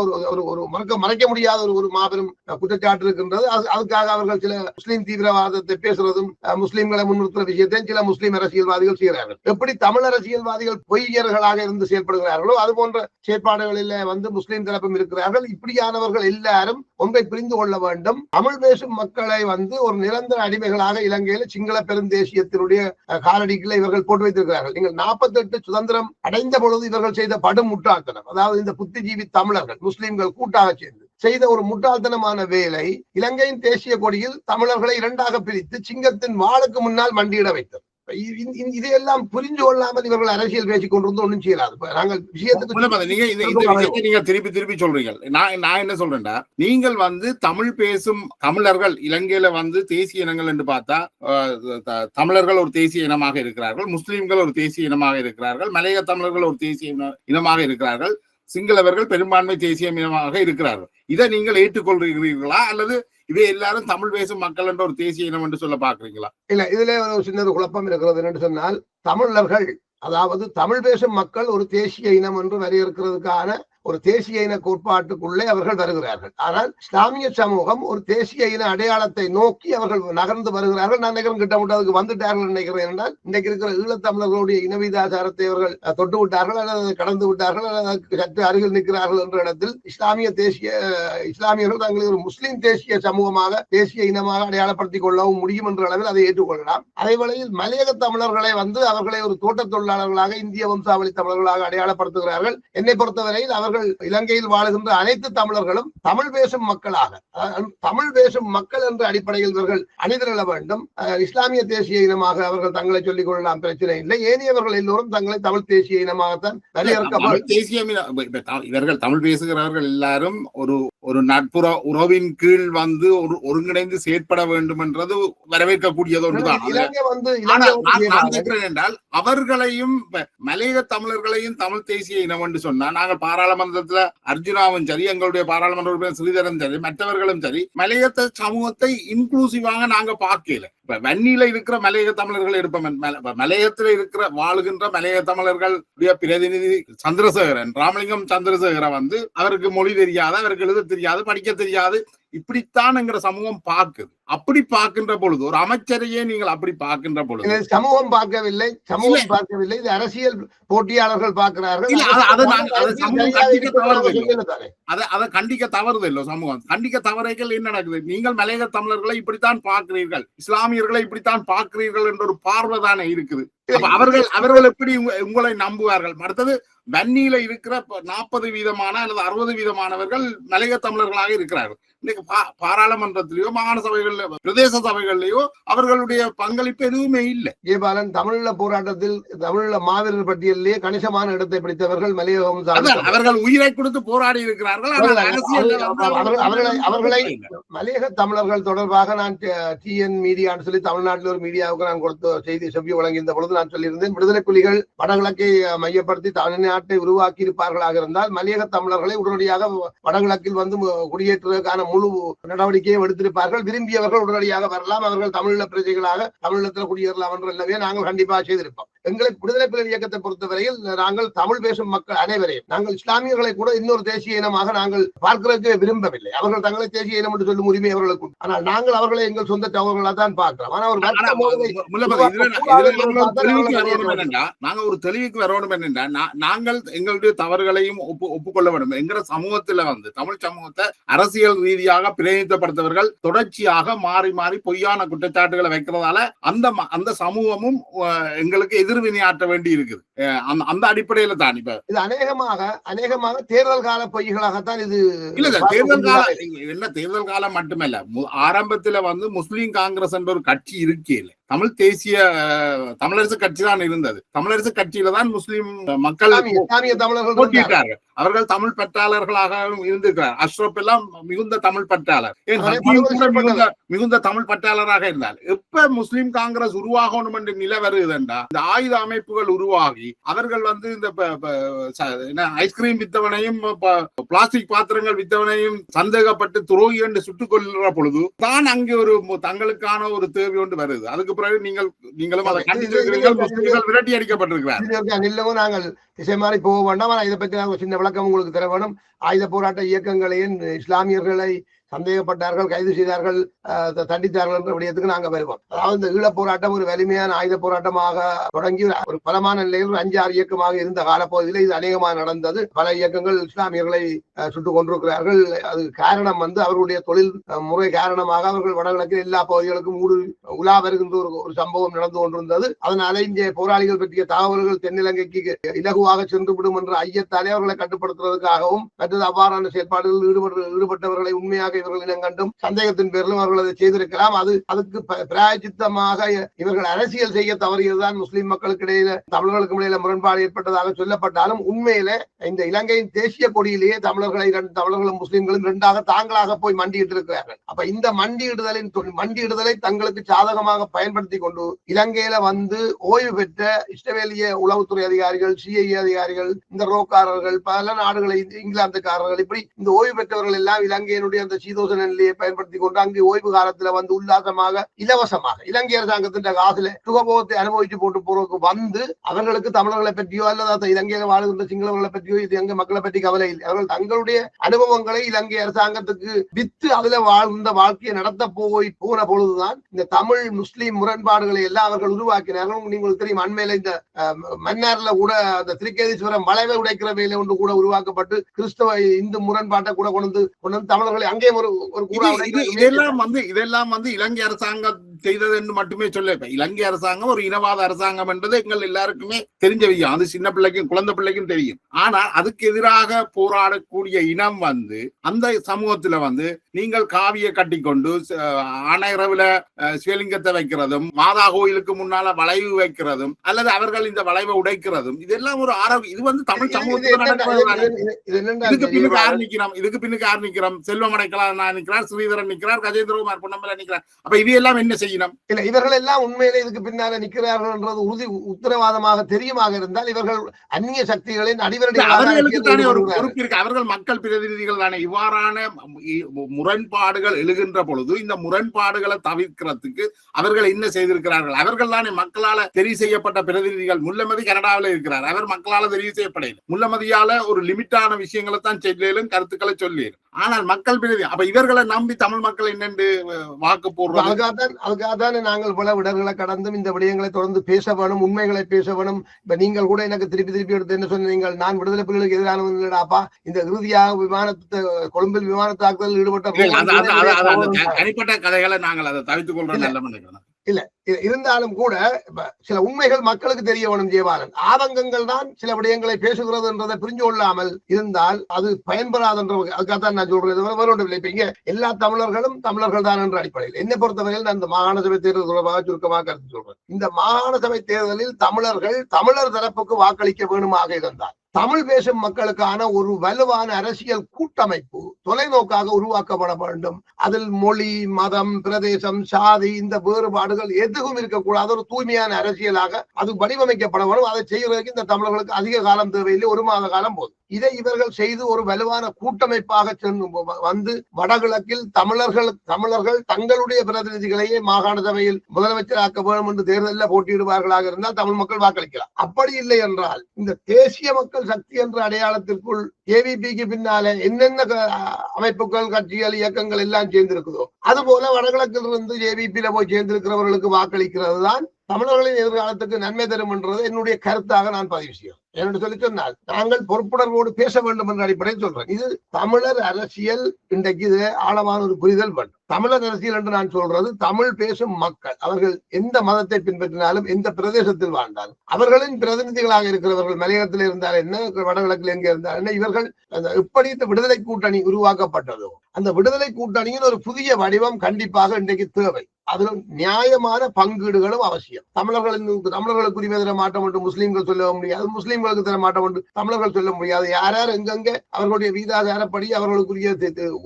ஒரு மறைக்க முடியாத ஒரு மாபெரும் குற்றச்சாட்டு இருக்கின்றது. அதுக்காக அவர்கள் சில முஸ்லீம் தீவிரவாதத்தை பேசுறதும் முஸ்லீம்களை முன்னிறுத்துற விஷயத்தை சில முஸ்லீம் அரசியல்வாதிகள் செய்கிறார்கள். எப்படி தமிழ் அரசியல்வாதிகள் பொய்யர்களாக இருந்து செயல்படுகிறார்களோ அது போன்ற செயற்பாடுகளில் முஸ்லீம் தரப்பும் இருக்கிறார்கள். இப்படியானவர்கள் எல்லாரும் ஒன்றை புரிந்து கொள்ள வேண்டும். தமிழ் பேசும் மக்களை ஒரு நிரந்தர அடிமைகளாக இலங்கையில சிங்கள பெருந்தேசியத்தினுடைய காலடிகளை இவர்கள் போட்டு வைத்திருக்கிறார்கள். நீங்கள் 48 சுதந்திரம் அடைந்த பொழுது இவர்கள் செய்த படும் முட்டாள்தனம், அதாவது இந்த புத்திஜீவி தமிழர்கள் முஸ்லிம்கள் கூட்டாக சேர்ந்து செய்த ஒரு முட்டாள்தனமான வேலை இலங்கையின் தேசிய கொடியில் தமிழர்களை 2ஆக பிரித்து சிங்கத்தின் வாளுக்கு முன்னால் மண்டியிட வைத்தது. இதையெல்லாம் புரிஞ்சு கொள்ளாமல் இவர்கள் அரசியல் பேசிக் கொண்டிருந்து ஒன்றும் செய்யலாது. நாங்கள் விஷயத்துக்கு நீங்க திருப்பி சொல்றீங்க. நான் என்ன சொல்றேன்டா, நீங்கள் தமிழ் பேசும் தமிழர்கள் இலங்கையில தேசிய இனங்கள் என்று பார்த்தா தமிழர்கள் ஒரு தேசிய இனமாக இருக்கிறார்கள், முஸ்லிம்கள் ஒரு தேசிய இனமாக இருக்கிறார்கள், மலைய தமிழர்கள் ஒரு தேசிய இனமாக இருக்கிறார்கள், சிங்களவர்கள் பெரும்பான்மை தேசிய இனமாக இருக்கிறார்கள். இதை நீங்கள் ஏற்றுக்கொள்கிறீர்களா அல்லது இவை எல்லாரும் தமிழ் பேசும் மக்கள் என்ற ஒரு தேசிய இனம் என்று சொல்ல பாக்குறீங்களா? இல்ல, இதுல ஒரு சின்ன குழப்பம் இருக்கிறது. என்று சொன்னால் தமிழர்கள், அதாவது தமிழ் பேசும் மக்கள் ஒரு தேசிய இனம் என்று வரையறுக்கிறதுக்கான ஒரு தேசிய இன கோட்பாட்டுக்குள்ளே அவர்கள் வருகிறார்கள். ஆனால் இஸ்லாமிய சமூகம் ஒரு தேசிய இன அடையாளத்தை நோக்கி அவர்கள் நகர்ந்து வருகிறார்கள். நான் நினைக்கிறேன் கிட்டத்தட்ட அதுக்கு வந்துட்டார்கள் நினைக்கிறேன். என்றால் இன்றைக்கு இருக்கிற ஈழத்தமிழர்களுடைய இனவிதாச்சாரத்தை அவர்கள் தொட்டு விட்டார்கள் அல்லது கடந்து விட்டார்கள் அல்லது சற்று அருகில் நிற்கிறார்கள் என்ற இடத்தில் இஸ்லாமியர்கள் தங்களை ஒரு முஸ்லிம் தேசிய சமூகமாக தேசிய இனமாக அடையாளப்படுத்திக் கொள்ளவும் முடியும் என்ற அளவில் அதை ஏற்றுக்கொள்ளலாம். அதே வேளையில் மலையக தமிழர்களை அவர்களை ஒரு தோட்ட தொழிலாளர்களாக இந்திய வம்சாவளி தமிழர்களாக அடையாளப்படுத்துகிறார்கள். என்னை பொறுத்தவரையில் அவர்கள் இலங்கையில் வாழுகின்ற அனைத்து தமிழர்களும் தமிழ் பேசும் மக்களாக தமிழ் பேசும் மக்கள் என்ற அடிப்படையில் இவர்கள் அணிதிரள வேண்டும். இஸ்லாமிய தேசிய இனமாக அவர்கள் தங்களை சொல்லிக் கொள்ளலாம், பிரச்சனை இல்லை. ஏனையவர்கள் எல்லோரும் தங்களை தமிழ் தேசிய இனமாகத்தான் இவர்கள் தமிழ் பேசுகிறவர்கள் எல்லாரும் ஒரு நட்புற உறவின் கீழ் ஒருங்கிணைந்து செயற்பட வேண்டும் என்றது வரவேற்கக்கூடியது ஒன்றுதான். என்றால் அவர்களையும் மலையக தமிழர்களையும் தமிழ் தேசிய இனம் என்று சொன்னா நாங்கள் பாராளுமன்றத்துல அர்ஜுனாவும் சரி, எங்களுடைய பாராளுமன்ற உறுப்பினர் ஸ்ரீதரன் சரி, மற்றவர்களும் சரி, மலையக சமூகத்தை இன்க்ளூசிவாக நாங்க பார்க்கல. இப்ப வன்னியில இருக்கிற மலையக தமிழர்கள் இருப்போம், மலையகத்துல இருக்கிற வாழுகின்ற மலையக தமிழர்களுடைய பிரதிநிதி சந்திரசேகரன், ராமலிங்கம் சந்திரசேகரன் அவருக்கு மொழி தெரியாது, அவருக்கு எழுத தெரியாது, படிக்க தெரியாது, இப்படித்தான் என்கிற சமூகம் பார்க்குது. அப்படி பார்க்கின்ற பொழுது ஒரு அமைச்சரையே நீங்கள் அப்படி பார்க்கின்ற பொழுது சமூகம் பார்க்கவில்லை, இது அரசியல் போட்டியாளர்கள் பார்க்கிறார்கள். அதை கண்டிக்க தவறுதில்லை. சமூகம் கண்டிக்க தவறைகள் என்ன நடக்குது? நீங்கள் மலையக தமிழர்களை இப்படித்தான் பார்க்கிறீர்கள், இஸ்லாமியர்களை இப்படித்தான் பார்க்கிறீர்கள் என்ற ஒரு பார்வை தானே இருக்குது. அவர்கள் எப்படி உங்களை நம்புவார்கள்? அடுத்தது வன்னியில இருக்கிற 40% அல்லது 60% மலையக தமிழர்களாக இருக்கிறார்கள். இன்னைக்கு பாராளுமன்றத்திலேயோ மாகாண சபைகளிலோ பிரதேச சபைகளிலேயோ அவர்களுடைய பங்களிப்பு எதுவுமே இல்லை. ஜெயபாலன், தமிழீழ போராட்டத்தில் தமிழீழ மாவீரர் பட்டியலிலே கணிசமான இடத்தை பிடித்தவர்கள் மலையகம். அவர்கள் உயிரை கொடுத்து போராடி இருக்கிறார்கள். அவர்களை மலையக தமிழர்கள் தொடர்பாக நான் TN மீடியான்னு சொல்லி தமிழ்நாட்டில் ஒரு மீடியாவுக்கு நான் கொடுத்த செய்தி செவ்வி வழங்கியிருந்த பொழுது நான் சொல்லியிருந்தேன், விடுதலை புலிகள் வடகிழக்கை மையப்படுத்தி தமிழ்நாட்டை உருவாக்கி இருப்பார்களாக இருந்தால் மலையக தமிழர்களை உடனடியாக வடகிழக்கில் குடியேற்றுவதற்கான முழு நடவடிக்கையை எடுத்திருப்பார்கள். விரும்பியவர்கள் உடனடியாக வரலாம், அவர்கள் தமிழீழ பிரஜைகளாக தமிழீழத்தில் குடியேறலாம் என்றல்லவே நாங்கள் கண்டிப்பாக செய்திருப்போம். எங்களை விடுதலை புலிகள் இயக்கத்தை பொறுத்தவரையில் நாங்கள் தமிழ் பேசும் மக்கள் அனைவரையும், நாங்கள் இஸ்லாமியர்களை கூட இன்னொரு தேசிய இனமாக நாங்கள் பார்க்கிறதுக்கு விரும்பவில்லை. அவர்கள் தங்களை தேசிய இனம் என்று சொல்லும் உரிமை அவர்களுக்கு, ஆனால் நாங்கள் அவர்களை எங்கள் சொந்த சகோதரர்களாக தான் பார்க்கிறோம். ஆனால் ஒரு நாங்க ஒரு தெளிவுக்கு வரணும் என்னென்றா, நாங்கள் எங்களுடைய தவறுகளையும் ஒப்புக்கொள்ள வேண்டும். என்கிற சமூகத்துல தமிழ் சமூகத்தை அரசியல் ரீதியாக பிரதிநிதித்துவப்படுத்தவர்கள் தொடர்ச்சியாக மாறி மாறி பொய்யான குற்றச்சாட்டுகளை வைக்கிறதால அந்த சமூகமும் எங்களுக்கு எதிர்வினையாற்ற வேண்டி இருக்குது. அந்த அடிப்படையில தான் இப்ப இது அநேகமாக தேர்தல் கால பொய்களாகத்தான் இது இல்ல. தேர்தல் காலம் என்ன, தேர்தல் காலம் மட்டுமல்ல, ஆரம்பத்துல முஸ்லீம் காங்கிரஸ் என்ற ஒரு கட்சி இருக்கே, தமிழ் தேசிய தமிழரசு கட்சி தான் இருந்தது. தமிழரசு கட்சியில தான் முஸ்லிம் மக்கள் போட்டியிட்டார்கள். அவர்கள் தமிழ் பற்றாளர்களாக இருந்திருக்கிறார். அஷ்ரப் எல்லாம் மிகுந்த தமிழ் பற்றாளர், மிகுந்த தமிழ் பற்றாளராக இருந்தார். எப்ப முஸ்லிம் காங்கிரஸ் உருவாகணும் என்று நிலை வருதுண்டா, இந்த ஆயுத அமைப்புகள் உருவாகி அவர்கள் இந்த ஐஸ்கிரீம் வித்தவனையும் பிளாஸ்டிக் பாத்திரங்கள் வித்தவனையும் சந்தேகப்பட்டு துரோகி என்று சுட்டுக் கொள்கிற பொழுது தான் அங்கே ஒரு தங்களுக்கான ஒரு தேவை ஒன்று வருது. அதுக்கு பிறகு நீங்களும் அதை கண்டித்திருக்கிறீர்கள், விரட்டி அடிக்கப்பட்டிருக்கிறார். நாங்கள் திசை மாறி போக வேண்டாம். இதை பற்றி நாங்கள் சின்ன விளக்கம் உங்களுக்கு தர வேணும். ஆயுத போராட்ட இயக்கங்களையும் இஸ்லாமியர்களை சந்தேகப்பட்டார்கள், கைது செய்தார்கள், தண்டித்தார்கள் என்ற விடயத்துக்கு நாங்கள் வருவோம். அதாவது இந்த ஈழப் போராட்டம் ஒரு வலிமையான ஆயுத போராட்டமாக தொடங்கி ஒரு பலமான நிலையில் 5-6 இயக்கமாக இருந்த காலப்பகுதியில் இது அநேகமாக நடந்தது. பல இயக்கங்கள் இஸ்லாமியர்களை சுட்டுக் கொண்டிருக்கிறார்கள். அது காரணம் அவர்களுடைய தொழில் முறை காரணமாக அவர்கள் வடகிழக்கில் எல்லா பகுதிகளுக்கும் உலா வருகின்ற ஒரு சம்பவம் நடந்து கொண்டிருந்தது. அதனால இங்கே போராளிகள் பற்றிய தகவல்கள் தென்னிலங்கைக்கு இலகுவாக சென்று விடும் என்ற ஐயத்தாலே அவர்களை கட்டுப்படுத்துவதற்காகவும் மற்றது அவ்வாறான செயற்பாடுகளில் ஈடுபட்டவர்களை உண்மையாக இவர்கள் இனம் கண்டும் சந்தேகத்தின் பேரிலும் அவர்கள் அதை செய்திருக்கலாம். அதுக்கு பிராயச்சித்தமாக இவர்கள் அரசியல் செய்ய தவறியதுதான் முஸ்லிம் மக்களுக்கு இடையில தமிழர்களுக்கு இடையில முரண்பாடு ஏற்பட்டதாக சொல்லப்பட்டாலும் உண்மையில இந்த இலங்கையின் தேசிய கொடியிலேயே தமிழர்களும் முஸ்லிம்களும் இரண்டாக தாங்களாக போய் மண்டியிட்டு இருக்கிறார்கள். அப்ப இந்த மண்டியிடுதலை தங்களுக்கு சாதகமாக பயன்படுத்தி கொண்டு இலங்கையில ஓய்வு பெற்ற இஸ்ரேலிய உளவுத்துறை அதிகாரிகள், CIA அதிகாரிகள், இந்த ரோக்காரர்கள், பல நாடுகளை இங்கிலாந்துக்காரர்கள், இப்படி இந்த ஓய்வு பெற்றவர்கள் எல்லாம் இலங்கையினுடைய அந்த சீதோசன நிலையை பயன்படுத்தி கொண்டு அங்கு ஓய்வு காலத்துல வந்து உல்லாசமாக இலவசமாக இலங்கை அரசாங்கத்தின் காசுல சுகபோகத்தை அனுபவிச்சு போட்டு போறதுக்கு வந்து அவர்களுக்கு தமிழர்களை பற்றியோ அல்லது இலங்கையில் வாழ்கின்ற சிங்களவர்களை பற்றியோ இலங்கை மக்களை பற்றி கவலை இல்லை. அவர்கள் தங்களுடைய அனுபவங்களை இலங்கை அரசாங்கத்துக்கு வித்து அதுல வாழ்ந்த வாழ்க்கையை நடத்த போன பொழுதுதான் இந்த தமிழ் முஸ்லீம் முரண்பாடுகளை எல்லாம் அவர்கள் உருவாக்கினார்கள். உங்களுக்கு தெரியும், அண்மையில இந்த மன்னார்ல கூட அந்த திருக்கேதீஸ்வரம் வளைவை உடைக்கிற வேலை ஒன்று கூட உருவாக்கப்பட்டு கிறிஸ்தவ இந்து முரண்பாட்டை கூட கொண்டு தமிழர்களை அங்கே ஒரு இதெல்லாம் வந்து இலங்கை அரசாங்கம் செய்தது என்று மட்டுமே சொல்ல, இலங்கை அரசாங்கம் ஒரு இனவாத அரசாங்கம் என்பது எங்கள் எல்லாருக்குமே தெரிஞ்ச விஷயம். அது சின்ன பிள்ளைக்கும் குழந்தை பிள்ளைக்கும் தெரியும். ஆனால் அதுக்கு எதிராக போராடக்கூடிய இனம் வந்து அந்த சமூகத்துல வந்து நீங்கள் காவியை கட்டிக்கொண்டு ஆணையரவுல சிவலிங்கத்தை வைக்கிறதும் மாதா கோயிலுக்கு முன்னால வளைவு வைக்கிறதும் அல்லது அவர்கள் இந்த வளைவை உடைக்கிறதும் இதெல்லாம் ஒரு இது வந்து தமிழ் சமூகத்துல இதுக்கு பின்னுக்கு யார் நிக்கிறோம்? செல்வம் அடைக்கலாம் நிற்கிறார், ஸ்ரீதரன் நிற்கிறார், கஜேந்திரகுமார் பொன்னம்பல நிற்கிறார். அப்ப இது எல்லாம் என்ன செய்யணும்? இல்ல, இவர்கள் எல்லாம் உண்மையிலே இதுக்கு பின்னால நிற்கிறார்கள் என்றது உறுதி உத்தரவாதமாக தெரியுமாக இருந்தால் இவர்கள் அந்நிய சக்திகளின் அவர்களுக்கு தானே ஒரு பொறுப்பு இருக்கு. அவர்கள் மக்கள் பிரதிநிதிகள் தானே. இவ்வாறான முரண்பாடுகள் எழுகின்ற பொழுது இந்த முரண்பாடுகளை தவிர்க்கிறதுக்கு அவர்கள் என்ன செய்திருக்கிறார்கள்? அவர்கள் தானே மக்களால தெரிவு செய்யப்பட்ட பிரதிநிதிகள். முல்லமதி கனடாவில் இருக்கிறார், அவர் மக்களால தெரிவு செய்யப்படையில. முல்லமதியால ஒரு லிமிட்டான விஷயங்களை தான் செய்யலும், கருத்துக்களை சொல்லி. ஆனால் மக்கள் பிரதிநிதி அப்ப இவர்களை நம்பி தமிழ் மக்கள் என்னென்று வாக்கு போடுறாங்க. அதுக்காக நாங்கள் பல விடங்களை கடந்தும் இந்த விடயங்களை தொடர்ந்து பேச வேணும், உண்மைகளை பேச வேணும். இப்ப நீங்கள் கூட எனக்கு திருப்பி எடுத்து என்ன சொன்னீங்க, நான் விடுதலை புலிகளுக்கு எதிரானவன்டாப்பா, இந்த இறுதியாக கொழும்பில் விமான தாக்குதலில் ஈடுபட்ட தனிப்பட்ட கதைகளை நாங்கள் அதை தவிர்த்துக் கொள்றோம் நல்ல நினைக்கிறோம். இல்ல, இருந்தாலும் கூட சில உண்மைகள் மக்களுக்கு தெரிய வேணும். ஜெயபாலன், ஆதங்கங்கள் தான் சில விடயங்களை பேசுகிறது என்றதை புரிஞ்சு கொள்ளாமல் இருந்தால் அது பயன்பெறாதுன்ற அதுக்காகத்தான் நான் சொல்றேன். இப்ப இங்க எல்லா தமிழர்களும் தமிழர்கள் தான் என்ற அடிப்படையில் என்னை பொறுத்தவரையில் நான் இந்த மாகாண சபை தேர்தல் தொடர்பாக சுருக்கமாக கருத்து சொல்றேன். இந்த மாகாண சபை தேர்தலில் தமிழர்கள் தமிழர் தரப்புக்கு வாக்களிக்க வேணுமாக இருந்தால் தமிழ் பேசும் மக்களுக்கான ஒரு வலுவான அரசியல் கூட்டமைப்பு தொலைநோக்காக உருவாக்கப்பட வேண்டும். அதில் மொழி, மதம், பிரதேசம், சாதி இந்த வேறுபாடுகள் எதுவும் இருக்கக்கூடாது. ஒரு தூய்மையான அரசியலாக அது வடிவமைக்கப்பட வேண்டும். அதை செய்வதற்கு இந்த தமிழர்களுக்கு அதிக காலம் தேவையில்லை, 1 மாத காலம் போதும். இதை இவர்கள் செய்து ஒரு வலுவான கூட்டமைப்பாக வந்து வடகிழக்கில் தமிழர்கள் தங்களுடைய பிரதிநிதிகளையே மாகாண சபையில் முதலமைச்சராக்க வேண்டும் என்று தேர்தலில் போட்டியிடுவார்களாக இருந்தால் தமிழ் மக்கள் வாக்களிக்கலாம். அப்படி இல்லை என்றால் இந்த தேசிய மக்கள் சக்தி என்ற அடையாளத்திற்குள் ஏவிபிக்கு பின்னால என்னென்ன அமைப்புகள், கட்சிகள், இயக்கங்கள் எல்லாம் சேர்ந்திருக்குதோ அதுபோல வடகிழக்கில் இருந்து ஏவிபியில போய் சேர்ந்திருக்கிறவர்களுக்கு வாக்களிக்கிறது தான் தமிழர்களின் எதிர்காலத்துக்கு நன்மை தரும் என்றது என்னுடைய கருத்தாக நான் பதிவு செய்யும். என்று சொல்லி சொன்னால் நாங்கள் பொறுப்புணர்வோடு பேச வேண்டும் என்ற அடிப்படையில் சொல்றேன். இது தமிழர் அரசியல். இன்றைக்கு இது ஆழமான ஒரு புரிதல் வேண்டும். தமிழர் அரசியல் என்று நான் சொல்றது தமிழ் பேசும் மக்கள், அவர்கள் எந்த மதத்தை பின்பற்றினாலும் எந்த பிரதேசத்தில் வாழ்ந்தாலும் அவர்களின் பிரதிநிதிகளாக இருக்கிறவர்கள் மலையகத்தில் இருந்தால் என்ன, வடகிழக்கில் எங்க இருந்தால் என்ன, இவர்கள் எப்படி இந்த விடுதலை கூட்டணி உருவாக்கப்பட்டதோ அந்த விடுதலை கூட்டணியின் ஒரு புதிய வடிவம் கண்டிப்பாக இன்றைக்கு தேவை. அதில் நியாயமான பங்கீடுகளும் அவசியம். தமிழர்களுக்கு உரிமை தர மாட்டோம் என்று முஸ்லீம்கள் சொல்ல முடியாது, முஸ்லீம்களுக்கு தர மாட்டோம் என்று தமிழர்கள் சொல்ல முடியாது. யார் யார் எங்கெங்க அவர்களுடைய வீதாதாரப்படி அவர்களுக்குரிய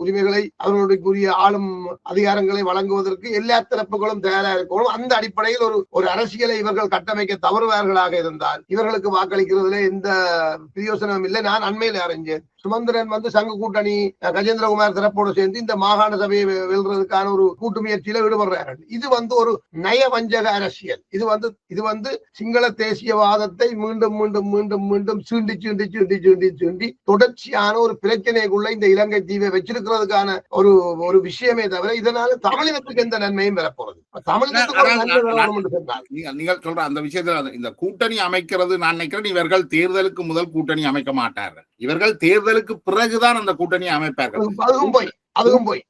உரிமைகளை அவர்களுக்குரிய ஆளும் அதிகாரங்களை வழங்குவதற்கு எல்லா தரப்புகளும் தயாராக இருக்கணும். அந்த அடிப்படையில் ஒரு அரசியலை இவர்கள் கட்டமைக்க தவறுவார்களாக இருந்தால் இவர்களுக்கு வாக்களிக்கிறதுல எந்த பிரயோசனமும் இல்லை. நான் அண்மையில் அறிஞ்சேன், சுமந்திரன் வந்து சங்க கூட்டணி கஜேந்திரகுமார் தரப்போடு சேர்ந்து இந்த மாகாண சபையை வெல்றதுக்கான ஒரு கூட்டு முயற்சியில ஈடுபடுறார்கள். இது வந்து ஒரு நயவஞ்சக அரசியல். இது வந்து சிங்கள தேசியவாதத்தை மீண்டும் மீண்டும் மீண்டும் மீண்டும் சீண்டி சீண்டி சீண்டி சீண்டி சீண்டி தொடர்ச்சியான ஒரு பிரச்சனைக்குள்ள இந்த இலங்கை தீவை வச்சிருக்கிறதுக்கான ஒரு விஷயமே தவிர இதனால தமிழினத்துக்கு எந்த நன்மையும் பெறப்போறது. நீங்கள் சொல்ற அந்த விஷயத்துல இந்த கூட்டணி அமைக்கிறது நான் நினைக்கிறேன் இவர்கள் தேர்தலுக்கு முதல் கூட்டணி அமைக்க மாட்டார்கள். இவர்கள் தேர்தலுக்கு பிறகுதான் அந்த கூட்டணி அமைப்பார்கள். அதுவும் போய்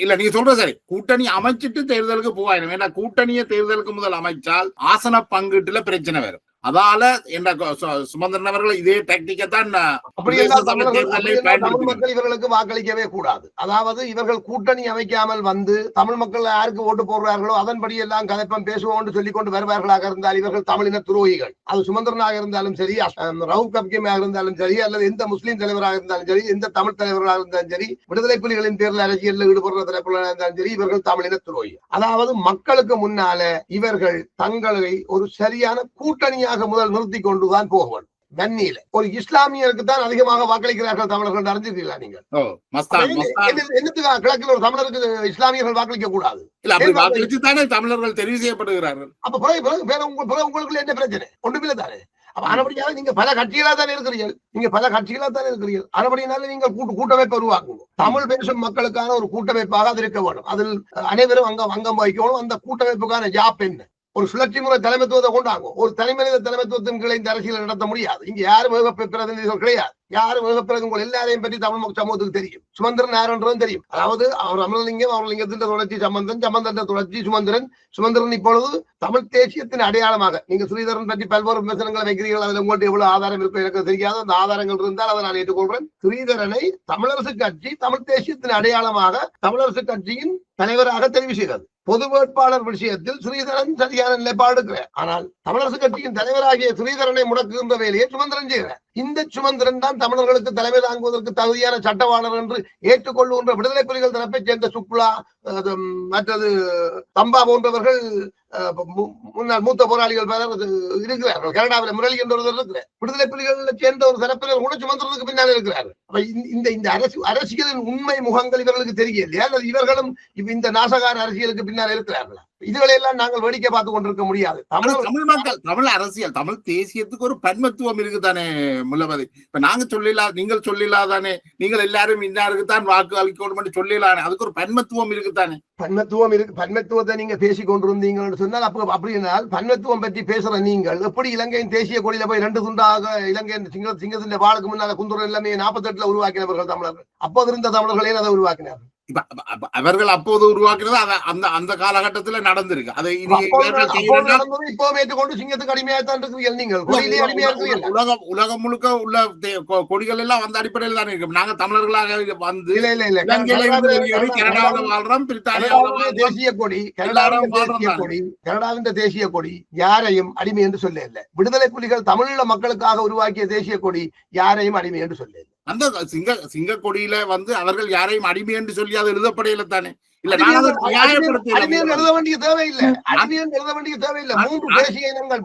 இல்ல நீங்க சொல்றது சரி, கூட்டணி அமைச்சிட்டு தேர்தலுக்கு போவாயிடும். ஏன்னா கூட்டணியை தேர்தலுக்கு முதல் அமைச்சால் ஆசன பங்கீட்டுல பிரச்சனை வரும். அதால என்ன சுமந்திரன் அவர்கள் இதே டாக்டிக்கை தான் மக்கள் இவர்களுக்கு வாக்களிக்கவே கூடாது. அதாவது இவர்கள் கூட்டணி அமைக்காமல் வந்து தமிழ் மக்கள் யாருக்கு ஓட்டு போடுறார்களோ அதன்படி எல்லாம் கதைப்பம் பேசுவோம் சொல்லிக் கொண்டு வருவார்களாக இருந்தால் இவர்கள் தமிழின துரோகிகள். அது சுமந்திரனாக இருந்தாலும் சரி, ரவுப் கப்கேமாக இருந்தாலும் சரி, அல்லது எந்த முஸ்லீம் தலைவராக இருந்தாலும் சரி, எந்த தமிழ் தலைவராக இருந்தாலும் சரி, விடுதலை புலிகளின் பேரில் அரசியலில் ஈடுபடுற தலைவர்களாக இருந்தாலும் சரி, இவர்கள் தமிழின துரோகி. அதாவது மக்களுக்கு முன்னால இவர்கள் தங்களை ஒரு சரியான கூட்டணியாக முதல் நிறுத்தி கொண்டுதான் போக வேண்டும். வன்னியில ஒரு இஸ்லாமியருக்கு தான் அதிகமாக வாக்களிக்கிறார்கள் தமிழர்கள் அறிஞ்சிருக்கீங்களா நீங்கள்? என்னத்துக்காக கிழக்கில் ஒரு தமிழருக்கு இஸ்லாமியர்கள் வாக்களிக்க கூடாது? இல்ல அப்படி வாக்களிச்சு தானே தமிழர்கள் தெரிவு செய்யப்படுகிறார்கள். அப்ப உங்களுக்கு என்ன பிரச்சனை? ஒன்றுமில்லை தானே. ஆனபடியால நீங்க பல கட்சிகளா தானே இருக்கிறீர்கள். ஆனபடியால நீங்கள் கூட்டமைப்பை உருவாக்கணும். தமிழ் பேசும் மக்களுக்கான ஒரு கூட்டமைப்பாக அது இருக்க வேண்டும். அதில் அனைவரும் அங்கம் வகிக்கணும். அந்த கூட்டமைப்புக்கான ஜாப் என்ன? ஒரு சுழற்சி முறை தலைமைத்துவத்தை கொண்டாங்க. ஒரு தனிமனித தலைமைத்துவத்தின் கீழே இந்த அரசியலை நடத்த முடியாது. இங்க யாரும் பிரதிநிதிகள் கிடையாது. யாரும் உங்கள் எல்லாரையும் பற்றி தமிழ் சமூகத்துக்கு தெரியும். சுமந்திரன் யாருன்றதும் தெரியும். அதாவது அவர் அமரலிங்கத்தின் தொடர்ச்சி சம்பந்தன் தொடர்ச்சி சுமந்திரன் இப்பொழுது தமிழ் தேசியத்தின் அடையாளமாக நீங்க ஸ்ரீதரன் பற்றி பல்வேறு விமர்சனங்களை வைக்கிறீர்கள். அதுல உங்கள்கிட்ட எவ்வளவு ஆதாரம் இருக்கும் எனக்கு தெரியாது. அந்த ஆதாரங்கள் இருந்தால் அதை நான் ஏற்றுக்கொள்றேன். ஸ்ரீதரனை தமிழரசு கட்சி தமிழ் தேசியத்தின் அடையாளமாக தமிழரசு கட்சியின் தலைவராக தெரிவு செய்கிறது. பொது வேட்பாளர் விஷயத்தில் ஸ்ரீதரன் சரியான நிலைப்பாடு இருக்கிறார். ஆனால் தமிழரசு கட்சியின் தலைவராகிய ஸ்ரீதரனை முடக்குகின்ற வேலையை சுமந்திரன் செய்கிறார். இந்த சுமந்திரன் தான் தமிழர்களுக்கு தலைமை தாங்குவதற்கு தகுதியான சட்டவாளர் என்று ஏற்றுக்கொள்ளுகின்ற விடுதலை புலிகள் தரப்பை சேர்ந்த சுக்லா மற்றது தம்பா போன்றவர்கள் முன்னாள் மூத்த போராளிகள் இருக்கிறார்கள். கனடாவில் முரளி என்ற ஒருவர் இருக்கிறார். விடுதலை புலிகள் சேர்ந்த ஒரு தரப்பினர் கூட சுமந்திரனுக்கு பின்னால் இருக்கிறார்கள். இந்த அரசியலின் உண்மை முகங்கள் இவர்களுக்கு தெரியலையா? அல்லது இவர்களும் இந்த நாசகார அரசியலுக்கு பின்னால் இருக்கிறார்களா? இதுகளெல்லாம் நாங்கள் வேடிக்கை பார்த்து கொண்டிருக்க முடியாது. தமிழ் மக்கள் தமிழ் அரசியல் தமிழ் தேசியத்துக்கு ஒரு பன்மத்துவம் இருக்குதானே முல்லமதி? இப்ப நாங்க சொல்லலாம், நீங்கள் சொல்லலாதானே? நீங்கள் எல்லாரும் இன்னாருக்கு தான் வாக்கு அளிக்கணும் சொல்லலானே? அதுக்கு ஒரு பன்மத்துவம் இருக்குதானே? பன்மத்துவத்தை நீங்க பேசிக் கொண்டிருந்தீங்கன்னு சொன்னால் அப்படினால் பன்மத்துவம் பற்றி பேசுற நீங்கள் எப்படி இலங்கையின் தேசிய கொடியில போய் 2 துண்டாக இலங்கையின் சிங்கத்தின் வாளுக்கு முன்னால குந்துரம் எல்லாமே 48 உருவாக்கினவர்கள் தமிழர்கள். அப்போது இருந்த தமிழர்களே அதை உருவாக்கினார்கள். அவர்கள் அப்போது உருவாக்குறது அந்த காலகட்டத்துல நடந்திருக்கு. அதை ஏற்றுக்கொண்டு சிங்கத்துக்கு அடிமையாத்தான் இருக்கிறீர்கள். நீங்கள் உலகம் முழுக்க உள்ள கொடிகள் எல்லாம் அந்த அடிப்படையில் தான் இருக்கு. நாங்க தமிழர்களாக வந்து கனடாவில் வாழ்றோம். கனடாவின் தேசிய கொடி யாரையும் அடிமை என்று சொல்ல இல்லை. விடுதலை புலிகள் தமிழீழ மக்களுக்காக உருவாக்கிய தேசிய கொடி யாரையும் அடிமை என்று சொல்ல இல்லை. அந்த சிங்க கொடியில வந்து அவர்கள் யாரையும் அடிமை என்று சொல்லி அது எழுதப்படையில தானே? இல்ல எழுத வேண்டிய தேவையில்லை. எழுத வேண்டிய தேவையில்லை.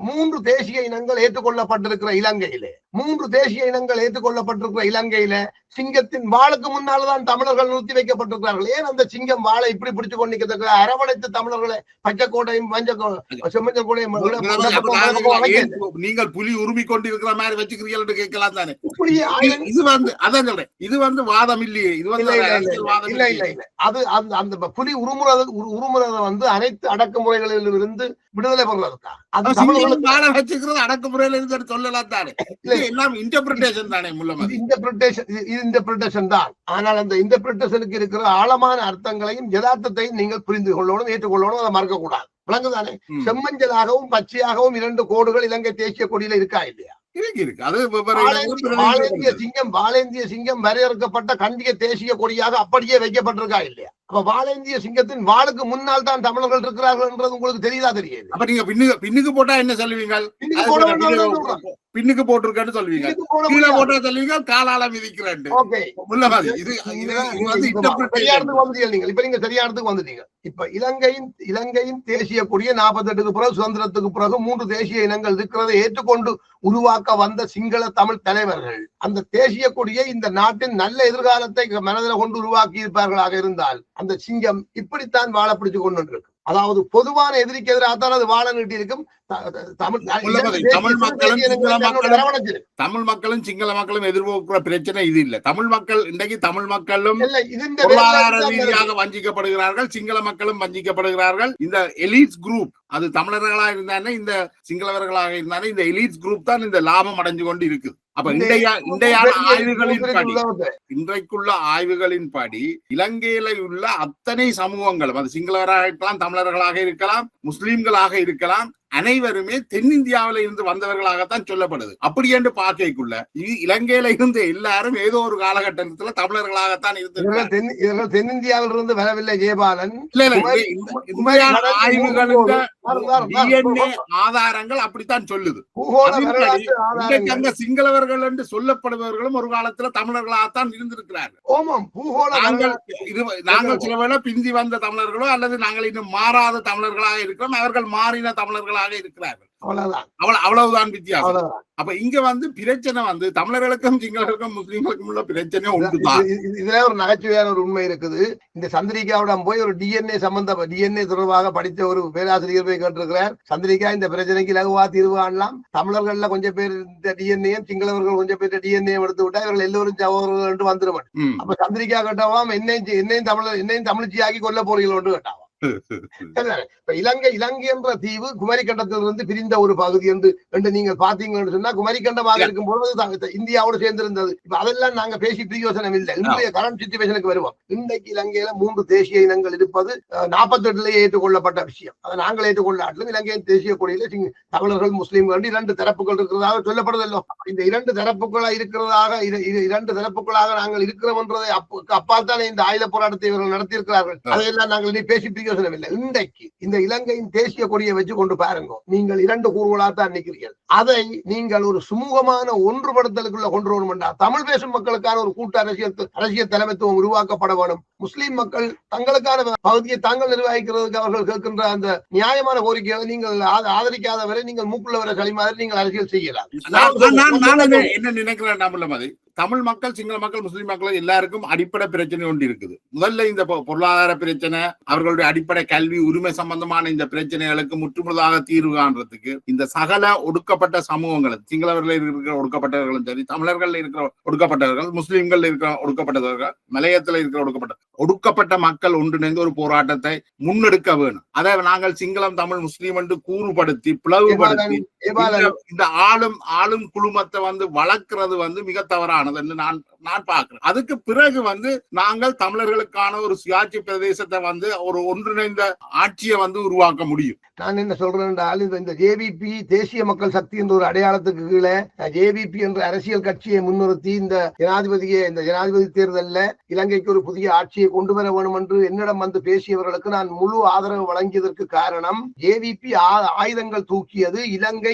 3 தேசிய இனங்கள் ஏற்றுக்கொள்ளப்பட்டிருக்கிற இலங்கையில சிங்கத்தின் வாளுக்கு முன்னால்தான் தமிழர்கள் நிறுத்தி வைக்கப்பட்டிருக்கிறார்கள். ஏன் அந்த சிங்கம் வாழை இப்படி பிடிச்சு கொண்டு அரவணைத்து தமிழர்களை பச்சைக்கோட்டையும் செம்மஞ்சள் கோடையும் நீங்கள் புலி உரிமை கொண்டு இருக்கிற மாதிரி வச்சுக்கிறீர்கள் என்று கேட்கலாம் தானே? இது வந்து அதான் சொல்றேன். இது வந்து வாதம் இல்லையே. இது வந்து அது அந்த புலி உருமுறத வந்து அனைத்து அடக்குமுறைகளில் இருந்து விடுதலை பெறுவதற்காக வச்சுக்கிறது அடக்குமுறையில இருந்து சொல்லலாம் தானே? எல்லாம் இன்டர்பிரிட்டேஷன் தானே? இன்டர்பிரிட்டேஷன் தான். ஆனால் அந்த இன்டர்பிரிட்டேஷனுக்கு இருக்கிற ஆழமான அர்த்தங்களையும் யதார்த்தத்தையும் நீங்கள் புரிந்து கொள்ளணும், ஏற்றுக்கொள்ளணும். அதை மறக்க கூடாது. விளங்குதானே? செம்மஞ்சளாகவும் பச்சையாகவும் 2 கோடுகள் இலங்கை தேசிய கொடியில இருக்கா இல்லையா? வாளேந்திய சிங்கம் வரையறுக்கப்பட்ட கண்டிய தேசிய கொடியாக அப்படியே வைக்கப்பட்டிருக்கா இல்லையா? அப்ப வாளேந்திய சிங்கத்தின் வாளுக்கு முன்னால் தான் தமிழர்கள் இருக்கிறார்கள் என்றது உங்களுக்கு தெரியுதா? தெரியாது. அப்ப நீங்க பின்னுக்கு போட்டா என்ன சொல்லுவீங்க? பின்னுக்கு போட்டிருக்கேன்னு சொல்லுவீங்க. கீழே போட்டா சொல்லுவீங்க காலால மிதிக்கிறேன். இப்ப நீங்க சரியானதுக்கு வந்துட்டீங்க. இப்ப இலங்கையின் தேசிய கொடியை 48க்கு பிறகு சுதந்திரத்துக்கு பிறகு 3 தேசிய இனங்கள் இருக்கிறதை ஏற்றுக்கொண்டு உருவாக்க வந்த சிங்கள தமிழ் தலைவர்கள் அந்த தேசிய கொடியை இந்த நாட்டின் நல்ல எதிர்காலத்தை மனதில் கொண்டு உருவாக்கி இருப்பார்களாக இருந்தால் அந்த சிங்கம் இப்படித்தான் வாழ பிடிச்சு கொண்டு இருக்கு. அதாவது பொதுவான எதிரிக்கு எதிராகத்தான் அது வாழ நீட்டி இருக்கும். தமிழ் மக்களும் சிங்கள மக்களும் எதிர்பார்க்கிற பிரச்சனை இது இல்ல. தமிழ் மக்கள் இன்றைக்கு தமிழ் மக்களும் பொருளாதார ரீதியாக வஞ்சிக்கப்படுகிறார்கள். சிங்கள மக்களும் வஞ்சிக்கப்படுகிறார்கள். இந்த எலிட்ஸ் குரூப் அது தமிழர்களாக இருந்தானே இந்த சிங்களவர்களாக இருந்தானே இந்த எலிட்ஸ் குரூப் தான் இந்த லாபம் அடைஞ்சு கொண்டு இருக்குது. அப்ப இன்றைக்குள்ள ஆய்வுகளின்படி இலங்கையில உள்ள அத்தனை சமூகங்களும் அது சிங்களவராக இருக்கலாம், தமிழர்களாக இருக்கலாம், முஸ்லிம்களாக இருக்கலாம், அனைவருமே தென்னிந்தியாவில இருந்து வந்தவர்களாகத்தான் சொல்லப்படுது. அப்படி என்று பார்க்கக்குள்ள இலங்கையில இருந்து எல்லாரும் ஏதோ ஒரு காலகட்டத்துல தமிழர்களாகத்தான் இருந்து தென்னிந்தியாவில இருந்து வரவில்லை. ஜெயபாலன் ஆதாரங்கள் அப்படித்தான் சொல்லுது. அங்க சிங்களவர்கள் என்று சொல்லப்படுபவர்களும் ஒரு காலத்துல தமிழர்களாகத்தான் இருந்திருக்கிறார்கள். நாங்கள் சில வேளை பிந்தி வந்த தமிழர்களோ அல்லது நாங்கள் இன்னும் மாறாத தமிழர்களாக இருக்கிறோம். அவர்கள் மாறின தமிழர்களாக மக்களாக இருக்கிறார்கள். அவ்வளவுதான் அவ்வளவுதான் வித்தியாசம். அவ்வளவுதான். அப்ப இங்க பிரச்சனை தமிழர்களுக்கும் சிங்களர்களுக்கும் முஸ்லீம்களுக்கும் உள்ள பிரச்சனை ஒன்றுதான். இதுல ஒரு நகைச்சுவையான ஒரு உண்மை இருக்குது. இந்த சந்திரிகாவிடம் போய் ஒரு டிஎன்ஏ தொடர்பாக படித்த ஒரு பேராசிரியர் போய் கேட்டிருக்கிறார், சந்திரிகா இந்த பிரச்சனைக்கு இலகுவா தீர்வு காணலாம், தமிழர்கள்ல கொஞ்சம் பேர் இந்த டிஎன்ஏ, சிங்களவர்கள் கொஞ்சம் பேர் டிஎன்ஏ எடுத்து விட்டா இவர்கள் எல்லோரும் சகோதரர்கள் என்று வந்துடும். அப்ப சந்திரிகா கேட்டவாம், என்னையும் தமிழ்ச்சியாக்கி கொல்ல போறீர்கள் என்று கேட்டாவாம். இலங்கை என்ற தீவு குமரிக்கண்டத்திலிருந்து பிரிந்த ஒரு பகுதி என்று நீங்கள் பாத்தீங்கன்னு சொன்னா, குமரிக்கண்டமாக இருக்கும் பொழுது இந்தியாவோடு சேர்ந்திருந்தது. இப்ப அதெல்லாம் நாங்க பேசி பிரயோசனம் இல்லை. இன்றைய கரண்ட் சிச்சுவேஷனுக்கு வருவோம். இன்றைக்கு இலங்கையில 3 தேசிய இனங்கள் இருப்பது 48 ஏற்றுக்கொள்ளப்பட்ட விஷயம். அதை நாங்கள் ஏற்றுக்கொள்ளாட்டிலும் இலங்கையின் தேசிய கொடியில தமிழர்கள், முஸ்லீம்கள் 2 தரப்புகள் இருக்கிறதாக சொல்லப்படுதல்லோ. இந்த 2 தரப்புகளாக நாங்கள் இருக்கிறோம் என்றதை அப்பால் தானே இந்த ஆயுத போராட்டத்தை இவர்கள் நடத்தியிருக்கிறார்கள். அதையெல்லாம் நாங்கள் இனி பேசி இன்றைக்கு இந்த இலங்கையின் தேசிய கொடியை வச்சு கொண்டு பாருங்க, நீங்கள் 2 கூறுகளாகத்தான் நிற்கிறீர்கள். அதை நீங்கள் ஒரு சுமூகமான ஒன்றுபடுத்தலுக்குள்ள கொண்டு வரணும் என்றால் தமிழ் பேசும் மக்களுக்கான ஒரு கூட்டு அரசியல் தலைமைத்துவம் உருவாக்கப்பட வேண்டும். முஸ்லீம் மக்கள் தங்களுக்கான பகுதியை தாங்கள் நிர்வகிக்கிறதுக்கு அவர்கள் கேட்கின்ற அந்த நியாயமான கோரிக்கையை நீங்கள் ஆதரிக்காதவரை நீங்கள் மூக்குள்ளவரை களிமாதிரி நீங்கள் அரசியல் செய்யலாம். என்ன நினைக்கிறேன், தமிழ் மக்கள், சிங்கள மக்கள், முஸ்லிம் மக்கள் எல்லாருக்கும் அடிப்படை பிரச்சனை ஒன்று இருக்குது. முதல்ல இந்த பொருளாதார பிரச்சனை, அவர்களுடைய அடிப்படை கல்வி உரிமை சம்பந்தமான இந்த பிரச்சனைகளுக்கு முற்றுமுழுதாக தீர்வு காண்றதுக்கு இந்த சகல ஒடுக்கப்பட்ட சமூகங்களும், சிங்களவர்கள் இருக்கிற ஒடுக்கப்பட்டவர்களும் சரி, தமிழர்கள் இருக்கிற ஒடுக்கப்பட்டவர்கள், முஸ்லிம்கள் இருக்கிற ஒடுக்கப்பட்டவர்கள், மலையத்தில் இருக்கிற ஒடுக்கப்பட்ட மக்கள் ஒன்றிணைந்து ஒரு போராட்டத்தை முன்னெடுக்க வேணும். அதை நாங்கள் சிங்களம், தமிழ், முஸ்லீம் என்று கூறுபடுத்தி பிளவுபடுத்தி இந்த ஆளும் குழுமத்தை வளர்க்கிறது மிக தவறானது என்று நான் பார்க்கிறேன். அதுக்கு பிறகு நாங்கள் தமிழர்களுக்கான ஒரு சுயாட்சி பிரதேசத்தை ஒரு ஒன்றிணைந்த ஆட்சியை உருவாக்க முடியும். நான் என்ன சொல்றேன் என்றால், இந்த ஜேவிபி தேசிய மக்கள் சக்தி என்ற ஒரு அடையாளத்துக்கு கீழே ஜேவிபி என்ற அரசியல் கட்சியை முன்னிறுத்தி இந்த ஜனாதிபதி தேர்தலில் இலங்கைக்கு ஒரு புதிய ஆட்சியை கொண்டு வர வேண்டும் என்று என்னிடம் பேசியவர்களுக்கு நான் முழு ஆதரவு வழங்கியதற்கு காரணம், ஜேவிபி ஆயுதங்கள் தூக்கியது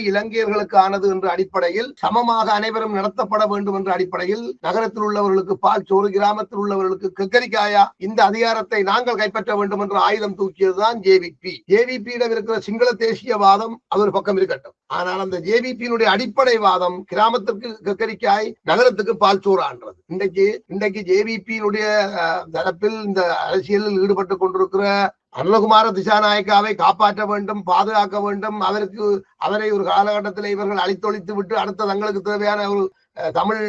இலங்கையர்களுக்கானது என்ற அடிப்படையில், சமமாக அனைவரும் நடத்தப்பட வேண்டும் என்ற அடிப்படையில், நகரத்தில் உள்ளவர்களுக்கு பால் சோறு, கிராமத்தில் உள்ளவர்களுக்கு கக்கரிக்காயா, இந்த அதிகாரத்தை நாங்கள் கைப்பற்ற வேண்டும் என்ற ஆயுதம் தூக்கியதுதான் ஜேவிபி. ஜேவிபியிடம் இருக்கிற சிங்கள தேசியவாதம் அது ஒரு பக்கம் இருக்கட்டும், ஆனால் அந்த ஜேவிபியினுடைய அடிப்படை வாதம் கிராமத்திற்கு கக்கரிக்காய், நகரத்துக்கு பால் சோறான்றது. இன்றைக்கு ஜேவிபியினுடைய தரப்பில் இந்த அரசியலில் ஈடுபட்டுக் கொண்டிருக்கிற அருணகுமார திசாநாயக்காவை காப்பாற்ற வேண்டும், பாதுகாக்க வேண்டும். அவரை ஒரு காலகட்டத்தில் இவர்கள் அழித்தொழித்து விட்டு அடுத்த தங்களுக்கு தேவையான ஒரு தமிழ்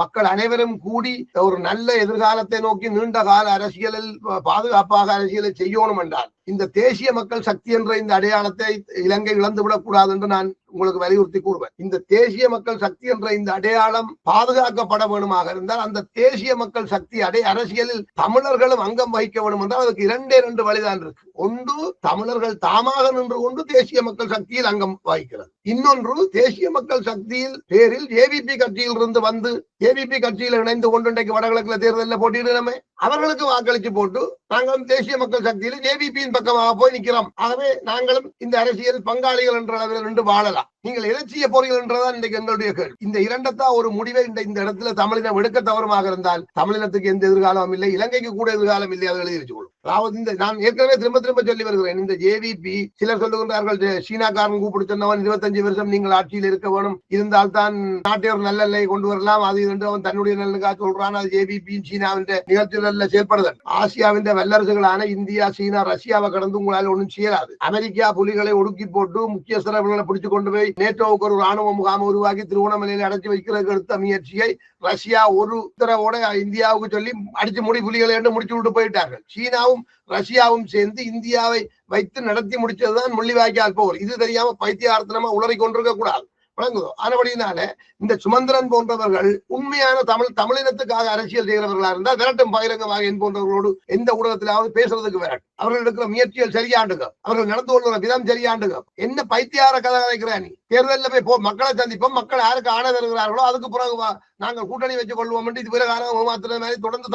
மக்கள் அனைவரும் கூடி ஒரு நல்ல எதிர்காலத்தை நோக்கி நீண்ட கால அரசியலில் பாதுகாப்பாக அரசியலை செய்யணும் என்றால், இந்த தேசிய மக்கள் சக்தி என்ற இந்த அடையாளத்தை இலங்கை இழந்துவிடக் கூடாது என்று நான் உங்களுக்கு வலியுறுத்தி கூறுவேன். இந்த தேசிய மக்கள் சக்தி என்ற இந்த அடையாளம் பாதுகாக்கப்பட வேணுமாக இருந்தால், அந்த தேசிய மக்கள் சக்தி அரசியலில் தமிழர்களும் அங்கம் வகிக்க வேண்டும் என்றால் அதுக்கு 2 வழிதான் இருக்கு. ஒன்று, தமிழர்கள் தாமாக நின்று கொண்டு தேசிய மக்கள் சக்தியில் அங்கம் வகிக்கிறது. இன்னொன்று, தேசிய மக்கள் சக்தியில் பேரில் ஜேவிபி கட்சியில் இருந்து ஜேவிபி கட்சியில் இணைந்து கொண்டு இன்றைக்கு வடகிழக்குல தேர்தலில் போட்டியிடலாமே, அவர்களுக்கு வாக்களிச்சு போட்டு நாங்களும் தேசிய மக்கள் சக்தியில் ஜேவிபியின் பக்கமாக போய் நிற்கிறோம். ஆகவே நாங்களும் இந்த அரசியல் பங்காளிகள் என்ற அளவில் நின்று வாழலாம். நீங்கள் எதை செய்ய போறீர்கள் என்றதான் இன்றைக்கு எங்களுடைய கேள்வி. இந்த 2 ஒரு முடிவை இந்த இடத்துல தமிழினம் எடுக்க தவறுமாக இருந்தால் தமிழினத்துக்கு எந்த எதிர்காலமும் இல்லை, இலங்கைக்கு கூட எதிர்காலம் இல்லை. அதை எழுதி வச்சுக்கொள்ளும். அதாவது நான் ஏற்கனவே திரும்ப சொல்லி வருகிறேன், இந்த ஜேவிபி சிலர் சொல்லுகின்றார்கள், சீனாக்காரன் கூப்பிட்டு சொன்னவன் 25 வருஷம் நீங்கள் ஆட்சியில் இருக்க வேணும், இருந்தால் தான் நாட்டை ஒரு நல்ல நிலையை கொண்டு வரலாம், அது என்று அவன் தன்னுடைய நல்லுக்காக சொல்றான். அது ஜேவிபியின் சீனாவின் நிகழ்ச்சிகளில் செயல்படுதல். ஆசியாவின் வல்லரசுகளான இந்தியா, சீனா, ரஷ்யாவை கடந்து உங்களால் ஒன்றும் செய்யலாது. அமெரிக்கா புலிகளை ஒடுக்கி போட்டு முக்கியஸ்தரர்களை பிடிச்சு கொண்டு போய் நேட்டோவுக்கு ஒரு ராணுவ முகாம் உருவாக்கி திருவண்ணாமலையில் அடைச்சு வைக்கிறதுக்கு எடுத்த முயற்சியை ரஷ்யா ஒரு உத்தரவோட இந்தியாவுக்கு சொல்லி அடிச்சு புலிகளை முடிச்சு விட்டு போயிட்டார்கள். சீனாவும் ரஷ்யாவும் சேர்ந்து இந்தியாவை வைத்து நடத்தி முடிச்சதுதான் முள்ளிவாய்க்கால் போர். இது தெரியாம பைத்தியார்த்தனமா உளறி கொண்டிருக்க கூடாது. வழங்குதோ. ஆனபடினால இந்த சுமந்திரன் போன்றவர்கள் உண்மையான தமிழினத்துக்காக அரசியல் செய்கிறவர்களா இருந்தால் விரட்டும் பகிரங்கமாக என் போன்றவர்களோடு எந்த ஊடகத்திலாவது பேசுறதுக்கு விரட்டும். அவர்கள் எடுக்கிற முயற்சிகள் சரியாண்டுக, அவர்கள் நடந்து கொள்கிற விதம் சரியாண்டுக. என்ன பைத்தியார கதை நினைக்கிறா நீ? தேர்தலில் போய் மக்களை சந்திப்போம், மக்கள் யாருக்கு ஆணை தருகிறார்களோ அதுக்கு பிறகு நாங்கள் கூட்டணி வச்சுக் கொள்வோம் என்று இது பிறகு ஏமாத்துற மாதிரி தொடர்ந்து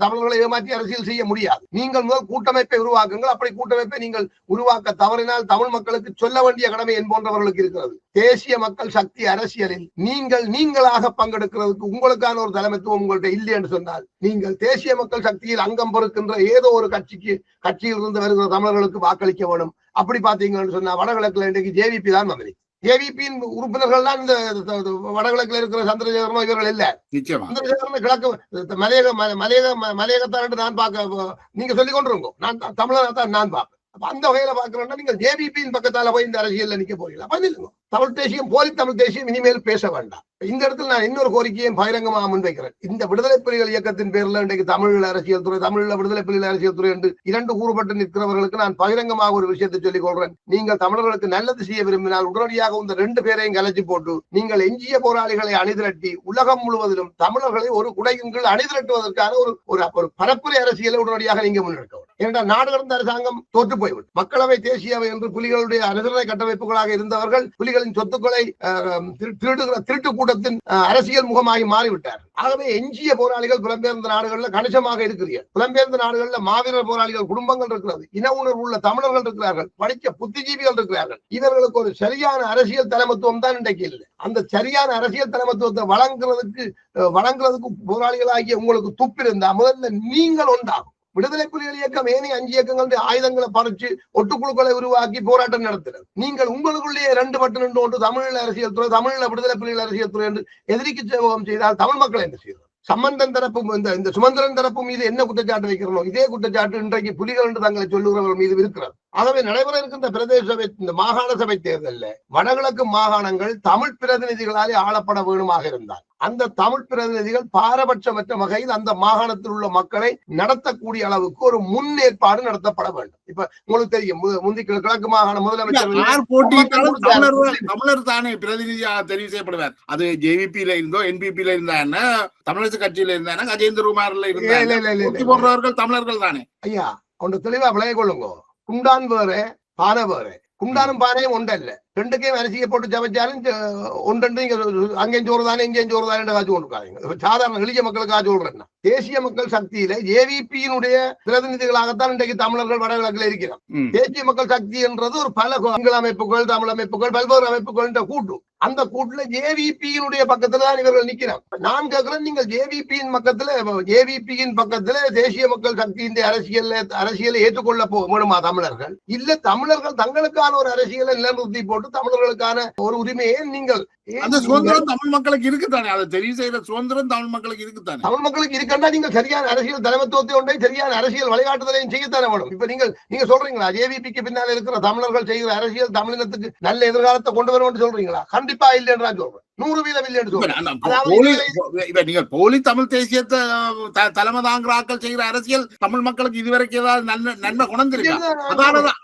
தமிழர்களை ஏமாற்றி அரசியல் செய்ய முடியாது. நீங்கள் முதல் கூட்டமைப்பை உருவாக்குங்கள். அப்படி கூட்டமைப்பை நீங்கள் உருவாக்க தவறினால் தமிழ் மக்களுக்கு சொல்ல வேண்டிய கடமை என் போன்றவர்களுக்கு இருக்கிறது. தேசிய மக்கள் சக்தி அரசியலில் நீங்களாக பங்கெடுக்கிறதுக்கு உங்களுக்கான ஒரு தலைமைத்துவம் உங்கள்கிட்ட இல்லை என்று சொன்னால், நீங்கள் தேசிய மக்கள் சக்தியில் அங்கம் பொறுக்கின்ற ஏதோ ஒரு கட்சிக்கு கட்சியில் இருந்து வருகிற தமிழர்களுக்கு வாக்களிக்க வேணும். அப்படி பாத்தீங்கன்னு சொன்னா வடகிழக்குல இன்றைக்கு ஜேவிபி தான் வந்தது. ஜேவிபியின் உறுப்பினர்கள் தான் இந்த வடகிழக்குல இருக்கிற சந்திரசேகரனோ இவர்கள் இல்ல. சந்திரசேகரன் கிழக்கு மலையகத்தான் நான் பார்க்க, நீங்க சொல்லிக் கொண்டிருக்கோம், நான் தமிழர் நான் பார்ப்பேன். அந்த வகையில பாக்குறோம்னா நீங்க ஜேவிபியின் பக்கத்தால போய் இந்த அரசியல் நிக்க போறீங்களா? பதிலுங்க. தமிழ் தேசியம் போலி தமிழ் தேசியம் இனிமேல் பேச வேண்டாம். இந்த இடத்துல நான் இன்னொரு கோரிக்கையை பகிரங்கமாக முன்வைக்கிறேன். இந்த விடுதலை புலிகள் இயக்கத்தின் பேர்ல இன்றைக்கு தமிழ் அரசியல் துறை, தமிழ்ல விடுதலை புலிகள் அரசியல் துறை என்று இரண்டு கூறுபட்டு நிற்கிறவர்களுக்கு நான் பகிரங்கமாக ஒரு விஷயத்தை சொல்லிக் கொள்றேன். நீங்கள் தமிழர்களுக்கு நல்லது செய்ய விரும்பினால் உடனடியாக இந்த 2 பேரையும் கலைச்சி போட்டு நீங்கள் எஞ்சிய போராளிகளை அணிதிரட்டி உலகம் முழுவதிலும் தமிழர்களை ஒரு குடையின் கீழ் அணிதிரட்டுவதற்கான ஒரு பரப்புரை அரசியலை உடனடியாக நீங்க முன்னெடுக்க வேண்டும். ஏனென்றால் நாடு கடந்த அரசாங்கம் தோற்று போய்விடும். மக்களவை தேசியவை என்று புலிகளுடைய அனுசரணை கட்டமைப்புகளாக இருந்தவர்கள் புலிகளின் சொத்துக்களை திருட்டு கூட்டத்தின் அரசியல் முகமாகி மாறிவிட்டார். ஆகவே எஞ்சிய போராளிகள் புலம்பெயர்ந்த நாடுகளில் கணிசமாக இருக்கிறீர்கள். புலம்பெயர்ந்த நாடுகளில் மாவீரர் போராளிகள் குடும்பங்கள் இருக்கிறது, இன உணர்வு உள்ள தமிழர்கள் இருக்கிறார்கள், படிக்க புத்திஜீவிகள் இருக்கிறார்கள். இவர்களுக்கு ஒரு சரியான அரசியல் தலைமத்துவம் தான் இன்றைக்கு இல்லை. அந்த சரியான அரசியல் தலைமத்துவத்தை வழங்குறதுக்கு போராளிகளாகிய உங்களுக்கு துப்பிருந்தா முதல்ல நீங்கள் ஒன்றாகும். விடுதலை புலிகள் இயக்கம் ஏனைய 5 இயக்கங்களுடைய ஆயுதங்களை பறிச்சு ஒட்டுக்குழுக்களை உருவாக்கி போராட்டம் நடத்துறது. நீங்கள் உங்களுக்குள்ளேயே 2 மட்டும் 2 ஒன்று தமிழ் அரசியல் துறை, தமிழ்ல விடுதலை புலிகள் அரசியல் துறை என்று எதிரிக்கு சேவகம் செய்தால் தமிழ் மக்கள் என்ன செய்யணும்? சம்பந்தன் தரப்பும் இந்த சுமந்திரன் தரப்பும் மீது என்ன குற்றச்சாட்டு வைக்கிறோம், இதே குற்றச்சாட்டு இன்றைக்கு புலிகள் என்று தங்களை சொல்லுகிறவர்கள் மீது இருக்கிறது. ஆகவே நடைபெற இருக்கின்ற பிரதேச சபை, இந்த மாகாண சபை தேர்தலில் வடகிழக்கு மாகாணங்கள் தமிழ் பிரதிநிதிகளாலே ஆளப்பட வேணுமாக இருந்தால் அந்த தமிழ் பிரதிநிதிகள் பாரபட்சமற்ற வகையில் அந்த மாகாணத்தில் உள்ள மக்களை நடத்தக்கூடிய அளவுக்கு ஒரு முன்னேற்பாடு நடத்தப்பட வேண்டும். இப்ப உங்களுக்கு தெரியும், முந்தி கிழக்கு மாகாண முதலமைச்சர் தமிழர் தானே பிரதிநிதியாக தெரிவு செய்யப்படுவார். அது ஜேவிபியில இருந்தோ என்பிபியில இருந்தா தமிழரசு கட்சியில இருந்தா கஜேந்திரகுமார்ல இருந்தார்கள் தமிழர்கள் தானே. ஐயா ஒன்று தெளிவா விளைய கொள்ளுங்க. குண்டான் வேற பானை வேற. குண்டானும் பானையும் ஒன்றல்ல. 2க்கையும் அரிசியை போட்டு சமைச்சாலும் ஒன்று அங்கேயும் சோறு தானே இங்கேயும் சோறு தானே காய்ச்சி கொண்டிருக்காங்க. சாதாரண எளிய மக்களுக்காக சொல்றேன். தேசிய மக்கள் சக்தியில ஜேவிபியினுடைய பிரதிநிதிகளாகத்தான் இன்றைக்கு தமிழர்கள் வடகிழக்கில் இருக்கிறோம். தேசிய மக்கள் சக்தி என்றது ஒரு பல சிங்கள அமைப்புகள், தமிழ் அமைப்புகள், பல்வேறு அமைப்புகள் கூட்டு. அந்த கூட்டுல ஜேவிபியினுடைய பக்கத்துல தான் இவர்கள் நிற்கிறார். நான் கேட்கிறேன், நீங்கள் ஜேவிபியின் பக்கத்துல தேசிய மக்கள் சக்தியின் அரசியலை ஏற்றுக்கொள்ள வேணுமா தமிழர்கள்? இல்ல தமிழர்கள் தங்களுக்கான ஒரு அரசியலை நிலைநிறுத்தி போட்டு தமிழர்களுக்கான ஒரு உரிமையை நீங்கள் அந்த சுதந்திரம் தமிழ் மக்களுக்கு இருக்குதானே? அதை தெரிவு செய்யற சுதந்திரம் தமிழ் மக்களுக்கு இருக்குதானே? தமிழ் மக்களுக்கு இருக்கா? நீங்கள் சரியான அரசியல் தலைமத்துவத்தை ஒன்றை சரியான அரசியல் வழிகாட்டுதலையும் செய்யத்தானே வேணும். இப்ப நீங்க சொல்றீங்களா ஜேவிபிக்கு பின்னால் இருக்கிற தமிழர்கள் செய்கிற அரசியல் தமிழினத்துக்கு நல்ல எதிர்காலத்தை கொண்டு வரும் சொல்றீங்களா? கண்டிப்பா இல்லை என்று நான் சொல்றேன். 100% இல்லை என்று சொல்றேன். நீங்க போலி தமிழ் தேசியத்தை தலைமை தாங்கிற ஆக்கள் செய்கிற அரசியல் தமிழ் மக்களுக்கு இதுவரைக்கும் ஏதாவது நன்மை குணந்திருக்கா?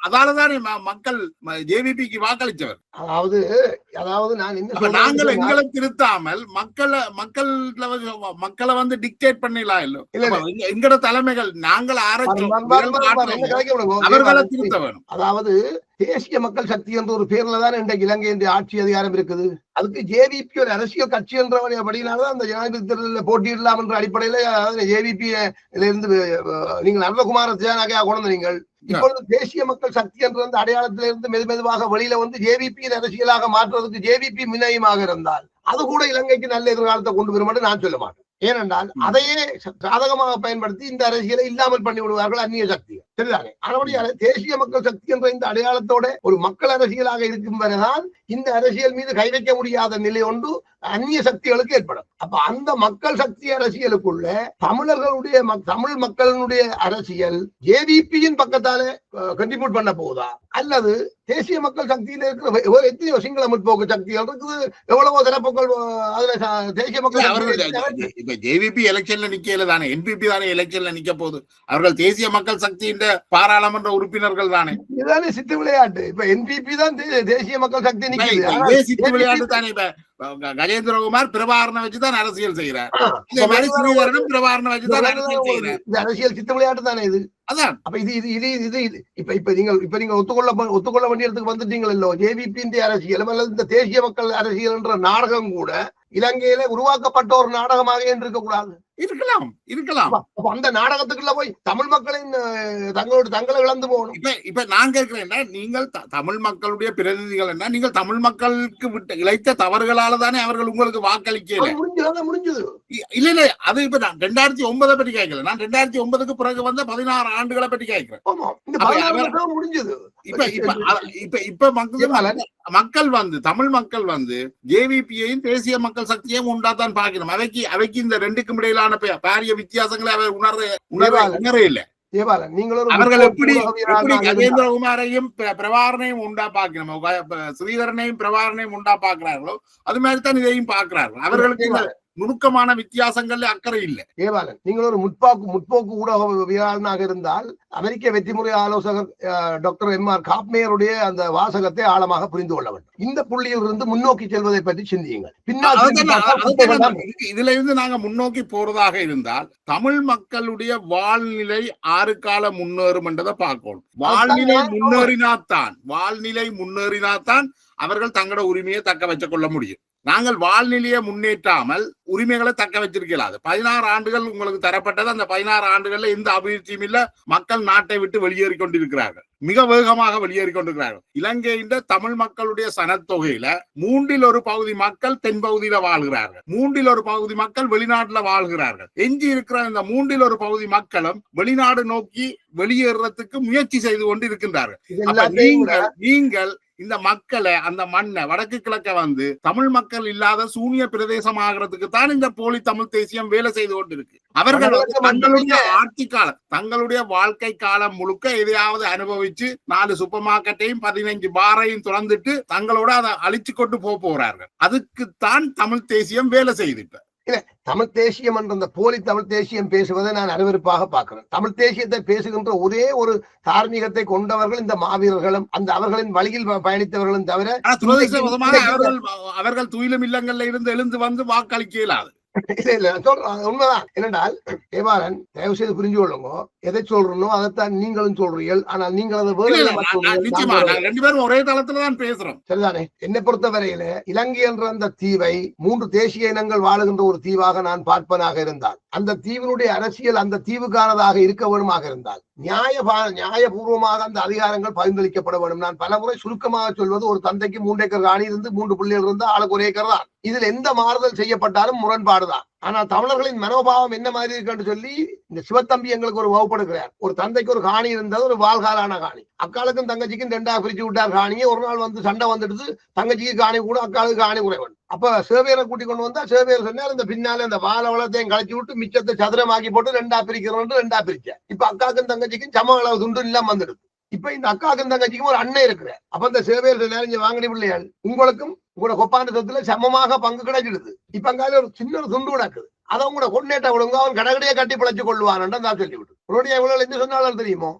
அதாலதான் மக்கள் ஜேவிபிக்கு வாக்களித்தவர். அதாவது நான் என்ன நாங்கள் எங்களை திருத்தாமல் மக்களை வந்து டிக்டேட் பண்ணலாம். இல்ல எங்கட தலைமைகள் நாங்கள் அவர்களை திருத்த வேணும். அதாவது தேசிய மக்கள் சக்தி என்ற ஒரு பேர்ல தான் இன்றைக்கு இலங்கை என்ற ஆட்சி அதிகாரம் இருக்குது. அதுக்கு ஜேவிபி ஒரு அரசியல் கட்சி என்றபடினால்தான் அந்த ஜனாதிபதி தேர்தலில் போட்டியிடலாம் என்ற அடிப்படையில ஜேவிபி இருந்து நீங்கள் நரகுமார கொண்டு நீங்கள் இப்பொழுது தேசிய மக்கள் சக்தி என்ற அந்த அடையாளத்திலிருந்து மெதுவாக வெளியில வந்து ஜேவிபியின் அரசியலாக மாற்றுவதற்கு ஜேவிபி முன்னயமாக இருந்தால் அது கூட இலங்கைக்கு நல்ல எதிர்காலத்தை கொண்டு வரும் என்று நான் சொல்ல மாட்டேன். ஏனென்றால் அதையே சாதகமாக பயன்படுத்தி இந்த அரசியலை இல்லாமல் பண்ணி விடுவார்கள் அந்நிய சக்திகள். சரிதானே? அதனுடைய தேசிய மக்கள் சக்தி என்ற இந்த அடையாளத்தோட ஒரு மக்கள் அரசியலாக இருக்கும் வரைதான் இந்த அரசியல் மீது கை வைக்க முடியாத நிலை ஒன்று அந்நிய சக்திகளுக்கு ஏற்படும். அப்ப அந்த மக்கள் சக்தி அரசியலுக்குள்ள தமிழ் மக்களுடைய அரசியல் ஜேவிபியின் பக்கத்தால கண்டிபியூட் பண்ண போகுதா, அல்லது தேசிய மக்கள் சக்தியில இருக்கிற எத்தனையோ சிங்கள முற்போக்கு சக்திகள் இருக்குது, எவ்வளவோ தரப்புகள் அதுல தேசிய மக்கள் ஜேவிபி எலெக்ஷன்ல நிக்கல தானே, என்பிபி தானே எலெக்ஷன்ல நிக்க போகுது. அவர்கள் தேசிய மக்கள் சக்தியின் பாராளுமன்ற உறுப்பினர்கள் தானே. இதுதானே சித்து விளையாட்டு. இப்ப என்பிபி தான் தேசிய மக்கள் சக்தி நிக்குது. சித்து விளையாட்டு தானே. இப்ப கஜேந்திரகுமார் பிரபாகரனை வச்சுதான் அரசியல் செய்யறார். பிரபாகரனை வச்சுதான் அரசியல் செய்யறார். அரசியல் சித்து விளையாட்டு தானே இது. அதான் அப்ப இது இப்ப நீங்க ஒத்துக்கொள்ள வேண்டிய இடத்துக்கு வந்துட்டீங்களோ. ஜேவிபி அரசியல் அல்லது இந்த தேசிய மக்கள் அரசியல் என்ற நாடகம் கூட இலங்கையில உருவாக்கப்பட்ட ஒரு நாடகமாக இருக்க கூடாது. இருக்கலாம் இருக்கலாம். அந்த நாடகத்துக்குள்ள போய் தமிழ் மக்களின் தங்களை இழந்து போகணும். இப்ப நான் கேட்கிறேன், நீங்கள் தமிழ் மக்களுடைய பிரதிநிதிகள் என்ன, நீங்கள் தமிழ் மக்களுக்கு விட்டு இழைத்த தவறுகளால தானே அவர்கள் உங்களுக்கு வாக்களிக்கல. முடிஞ்சது இல்ல இல்ல, அது இப்ப நான் 2009 பற்றி கேட்கல, நான் 2009க்கு பிறகு வந்த 16 ஆண்டுகளை பற்றி கேட்கிறேன். முடிஞ்சது. இப்ப மக்கள் வந்து தமிழ் மக்கள் வந்து ஜேவிபியையும் தேசிய மக்கள் சக்தியையும் உண்டாத்தான் பார்க்கணும். அவைக்கு இந்த ரெண்டுக்கும் இடையிலான பாரிய வித்தியாசங்களை அவர் உணர இல்லை. அவர்கள் எப்படி கஜேந்திரகுமாரையும் பிரபாரனையும் உண்டா பார்க்கணும், ஸ்ரீதரனையும் பிரபாரனையும் உண்டா பார்க்கிறார்களோ அது மாதிரிதான் இதையும் பார்க்கிறார்கள். அவர்களுக்கு நுணுக்கமான வித்தியாசங்கள்ல அக்கறை இல்லை. ஏவாளன், நீங்கள் ஒரு முற்போக்கு ஊடகவியலாளனாக இருந்தால் அமெரிக்க வெற்றிமுறை ஆலோசகர் டாக்டர் எம்.ஆர். காப்மேயருடைய அந்த வாசகத்தை ஆழமாக புரிந்து கொள்ள வேண்டும். இந்த புள்ளியில் இருந்து முன்னோக்கி செல்வதை பற்றி சிந்தியுங்கள். இதுல இருந்து நாங்க முன்னோக்கி போறதாக இருந்தால் தமிழ் மக்களுடைய வாழ்நிலை 6 கால முன்னேறும் என்றதை பார்க்கணும். வாழ்நிலை முன்னேறினாத்தான் அவர்கள் தங்களோட உரிமையை தக்க வச்சு கொள்ள முடியும். நாங்கள் வாழ்நிலையை முன்னேற்றாமல் உரிமைகளை தக்க வச்சிருக்கலாது. 16 ஆண்டுகள் உங்களுக்கு தரப்பட்டது. அந்த 16 ஆண்டுகள்ல எந்த அபிவிருத்தியும் இல்ல. மக்கள் நாட்டை விட்டு வெளியேறி கொண்டிருக்கிறார்கள், மிக வேகமாக வெளியேறி கொண்டிருக்கிறார்கள். இலங்கையின் தமிழ் மக்களுடைய சனத்தொகையில 1/3 பகுதி மக்கள் தென் பகுதியில வாழ்கிறார்கள், 1/3 பகுதி மக்கள் வெளிநாட்டுல வாழ்கிறார்கள். எஞ்சி இருக்கிற இந்த 1/3 பகுதி மக்களும் வெளிநாடு நோக்கி வெளியேறதுக்கு முயற்சி செய்து கொண்டு இருக்கின்றார்கள். நீங்கள் இந்த மக்களை, அந்த மண்ணை வடக்கு கிழக்க வந்து தமிழ் மக்கள் இல்லாத சூனிய பிரதேசம் ஆகிறதுக்கு தான் இந்த போலி தமிழ் தேசியம் வேலை செய்து கொண்டிருக்கு. அவர்கள் தங்களுடைய ஆட்சி காலம், தங்களுடைய வாழ்க்கை காலம் முழுக்க எதையாவது அனுபவிச்சு 4 சூப்பர் மார்க்கெட்டையும் 15 பாரையும் திறந்துட்டு தங்களோட அதை அழிச்சு கொண்டு போறார்கள். அதுக்குத்தான் தமிழ் தேசியம் வேலை செய்து. இல்ல, தமிழ் தேசியம் என்ற அந்த போலி தமிழ் தேசியம் பேசுவதை நான் அருவருப்பாக பார்க்கிறேன். தமிழ் தேசியத்தை பேசுகின்ற ஒரே ஒரு தார்மீகத்தை கொண்டவர்கள் இந்த மாவீரர்களும் அந்த அவர்களின் வழியில் பயணித்தவர்களும் தவிர அவர்கள் துயிலும் இல்லங்கள்ல இருந்து எழுந்து வந்து வாக்களிக்க இயலாது. இல்ல சொல்றேன், உண்மைதான். என்னென்றால் ஏவாளன், தயவு செய்து புரிஞ்சு கொள்ளுங்க. எதை சொல்றனோ அதைத்தான் நீங்களும் சொல்றீர்கள். ஆனால் நீங்கள் அதை ரெண்டு பேரும் ஒரே தளத்துலதான் பேசுறோம், சரிதானே? என்னை பொறுத்தவரையில இலங்கை என்ற அந்த தீவை 3 தேசிய இனங்கள் வாழுகின்ற ஒரு தீவாக நான் பார்ப்பனாக இருந்தால், அந்த தீவினுடைய அரசியல் அந்த தீவுக்கானதாக இருக்க வேணுமாக இருந்தால் நியாயபூர்வமாக அந்த அதிகாரங்கள் பகிர்ந்தளிக்கப்பட வேண்டும். நான் பலமுறை சுருக்கமாக சொல்வது, ஒரு தந்தைக்கு 3 ஏக்கர் காணி இருந்து 3 பிள்ளைகள் இருந்து ஆளுக்கு 1 ஏக்கர் தான். இதில் எந்த மாறுதல் செய்யப்பட்டாலும் முரண்பாடுதான். ஆனால் தமிழர்களின் மனோபாவம் என்ன மாதிரி இருக்குன்னு சொல்லி இந்த சிவத்தம்பி எங்களுக்கு ஒரு வகுப்படுகிறார். ஒரு தந்தைக்கு ஒரு காணி இருந்தது, ஒரு வாழ்காலான காணி. அக்காளுக்கும் தங்கச்சிக்கும் 2ஆக பிரிச்சு விட்டார் காணியை. ஒரு நாள் வந்து சண்டை வந்துடுது, தங்கச்சிக்கு காணி கூட அக்காளுக்கு காணி குறைவன். அப்ப சேவையரை கூட்டி கொண்டு வந்தா சேவையர் சொன்னார், இந்த பின்னால இந்த வாழ வளத்தையும் கழிச்சு விட்டு மிச்சத்தை சதுரமாக்கி போட்டு 2ஆ பிரிக்கிறோம், 2ஆ பிரிச்சேன். இப்ப அக்காவுக்கும் தங்கச்சிக்கும் சம அளவு துண்டு இல்லாம வந்துடுது. இப்ப இந்த அக்காவுக்கும் தங்கச்சிக்கும் ஒரு அண்ணன் இருக்கிறார். அப்ப இந்த சேவையர் சொன்னார், வாங்கடி பிள்ளையாள், உங்களுக்கும் உங்களோட கொப்பாண்ட சொத்துல சமமாக பங்கு கிடைச்சிடுது. இப்ப அங்கால ஒரு சின்ன ஒரு துண்டு கிடக்குது, அதை உங்களோட கொண்டேட்ட விடுங்க, அவன் கடகடையே கட்டி பிழைச்சு கொள்ளுவான் தான் சொல்லிவிட்டு ரோடியா இவ்வளவு எந்த சொன்னாலும் தெரியுமோ,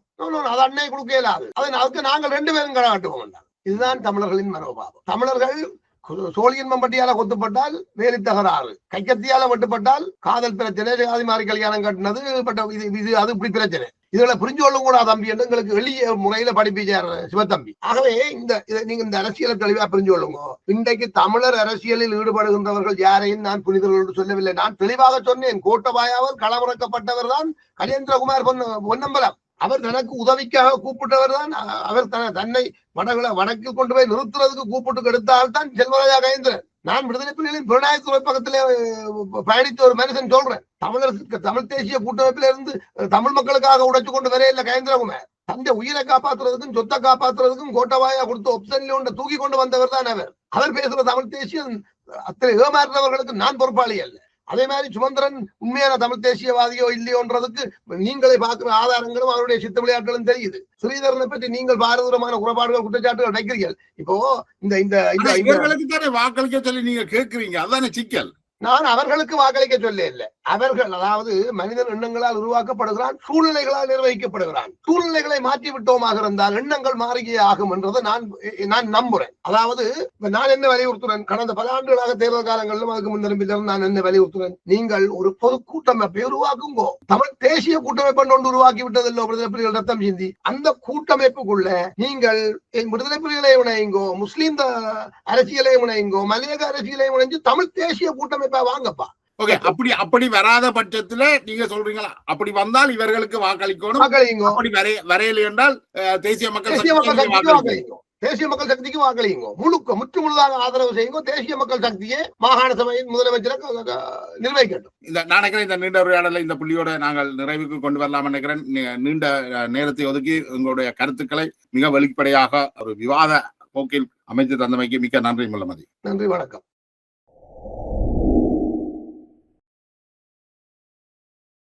அது அண்ணே கொடுக்க இயலாது. அதுக்கு நாங்கள் 2 பேரும் கடை காட்டுவோம். இதுதான் தமிழர்களின் மனோபாவம். தமிழர்கள் சோழியன் மம்பட்டியால கொத்துப்பட்டால் வேலி தகராறு, கைக்கத்தியால வெட்டுப்பட்டால் காதல் பிரச்சனை, ஜாதி மாறி கல்யாணம் கட்டினது, இது அது இப்படி பிரச்சனை. இதுகளை புரிஞ்சு கொள்ளும் கூட தம்பி என்று எங்களுக்கு எளிய முறையில படிப்பிச்சார் சிவத்தம்பி. ஆகவே நீங்க இந்த அரசியலை தெளிவா புரிஞ்சு கொள்ளுங்க. இன்றைக்கு தமிழர் அரசியலில் ஈடுபடுகின்றவர்கள் யாரையும் நான் புனிதர்கள் என்று சொல்லவில்லை. நான் தெளிவாக சொன்னேன், கோட்டபாயாவர் களமிறக்கப்பட்டவர் தான் கஜேந்திரகுமார் பொன்னம்பலம். அவர் தனக்கு உதவிக்காக கூப்பிட்டவர் தான். அவர் தன்னை வடக்கில் கொண்டு போய் நிறுத்துறதுக்கு கூப்பிட்டு எடுத்தால் தான் செல்வராஜா கஜேந்திரன். நான் விடுதலை புலிகளின் புலனாய்வு துறை பக்கத்திலே பயணித்த ஒரு மனுஷன் சொல்றேன். தமிழ் தேசிய கூட்டமைப்பில இருந்து தமிழ் மக்களுக்காக உடைச்சு கொண்டு வரையில கஜேந்திரகுமார். தந்தை உயிரை காப்பாற்றுறதுக்கும் சொத்தை காப்பாற்றுறதுக்கும் கோட்டபாயா கொடுத்த ஒப்ஷன்ல ஒன்றை தூக்கி கொண்டு வந்தவர் தான் அவர். அவர் பேசுற தமிழ் தேசியம் அத்தனை ஏமாற்றவர்களுக்கு நான் பொறுப்பாளி அல்ல. அதே மாதிரி சுமந்திரன் உண்மையான தமிழ் தேசியவாதியோ இல்லையோன்றதுக்கு நீங்களே பார்க்கிற ஆதாரங்களும் அவருடைய சித்த விளையாட்டுகளும் தெரியுது. ஸ்ரீதரனை பற்றி நீங்கள் பாரதூரமான குறைபாடுகள் குற்றச்சாட்டுகள் வைக்கிறீர்கள். இப்போ இந்த வாக்களிக்க சொல்லி நீங்க கேட்கிறீங்க, அதான சிக்கல். நான் அவர்களுக்கு வாக்களிக்க சொல்ல இல்லை. அவர்கள், அதாவது மனிதன் எண்ணங்களால் உருவாக்கப்படுகிறான், சூழ்நிலைகளால் நிர்வகிக்கப்படுகிறான். சூழ்நிலைகளை மாற்றி விட்டோமாக இருந்தால் எண்ணங்கள் மாறியே ஆகும் என்றதை நான் நம்புறேன். அதாவது நான் என்ன வலியுறுத்துறேன், கடந்த பல ஆண்டுகளாக தேர்தல் காலங்களிலும் அதுக்கு முன்னிருப்பிலும் நான் என்ன வலியுறுத்துறேன், நீங்கள் ஒரு பொது கூட்டமைப்பை உருவாக்குங்கோ. தமிழ் தேசிய கூட்டமைப்பு ஒன்று உருவாக்கி விட்டதில்லோ விடுதலை புலிகள் ரத்தம் சிந்தி. அந்த கூட்டமைப்புக்குள்ள நீங்கள் விடுதலை புலிகளை இணைங்கோ, முஸ்லீம் அரசியலை இணைங்கோ, மலையக அரசியலை இணைஞ்சு தமிழ் தேசிய கூட்டமைப்பை வாங்கப்பா. ஓகே, அப்படி வராத பட்சத்துல நீங்க சொல்றீங்களா, அப்படி வந்தால் இவர்களுக்கு வாக்களிக்கணும், வாக்களியுங்கோ. அப்படி வரையலை என்றால் தேசிய மக்கள் தேசிய மக்கள் சக்திக்கு சக்திக்கு வாக்களிக்கணும். வாக்களிங்கோ. தேசிய மக்கள் சக்திக்கு வாக்களியுங்கோ. முற்று முழுதாக ஆதரவு செய்யுங்கோ. தேசிய மக்கள் சக்தியே மாகாண சபையின் முதலமைச்சரை நிர்வகிக்கட்டும். நான் நினைக்கிறேன் இந்த நீண்ட உரையாடலை இந்த புள்ளியோட நாங்கள் நிறைவுக்கு கொண்டு வரலாம் நினைக்கிறேன். நீண்ட நேரத்தை ஒதுக்கி உங்களுடைய கருத்துக்களை மிக வெளிப்படையாக ஒரு விவாத போக்கில் அமைத்து தந்தமைக்கு மிக்க நன்றி முல்லமதி. நன்றி, வணக்கம்.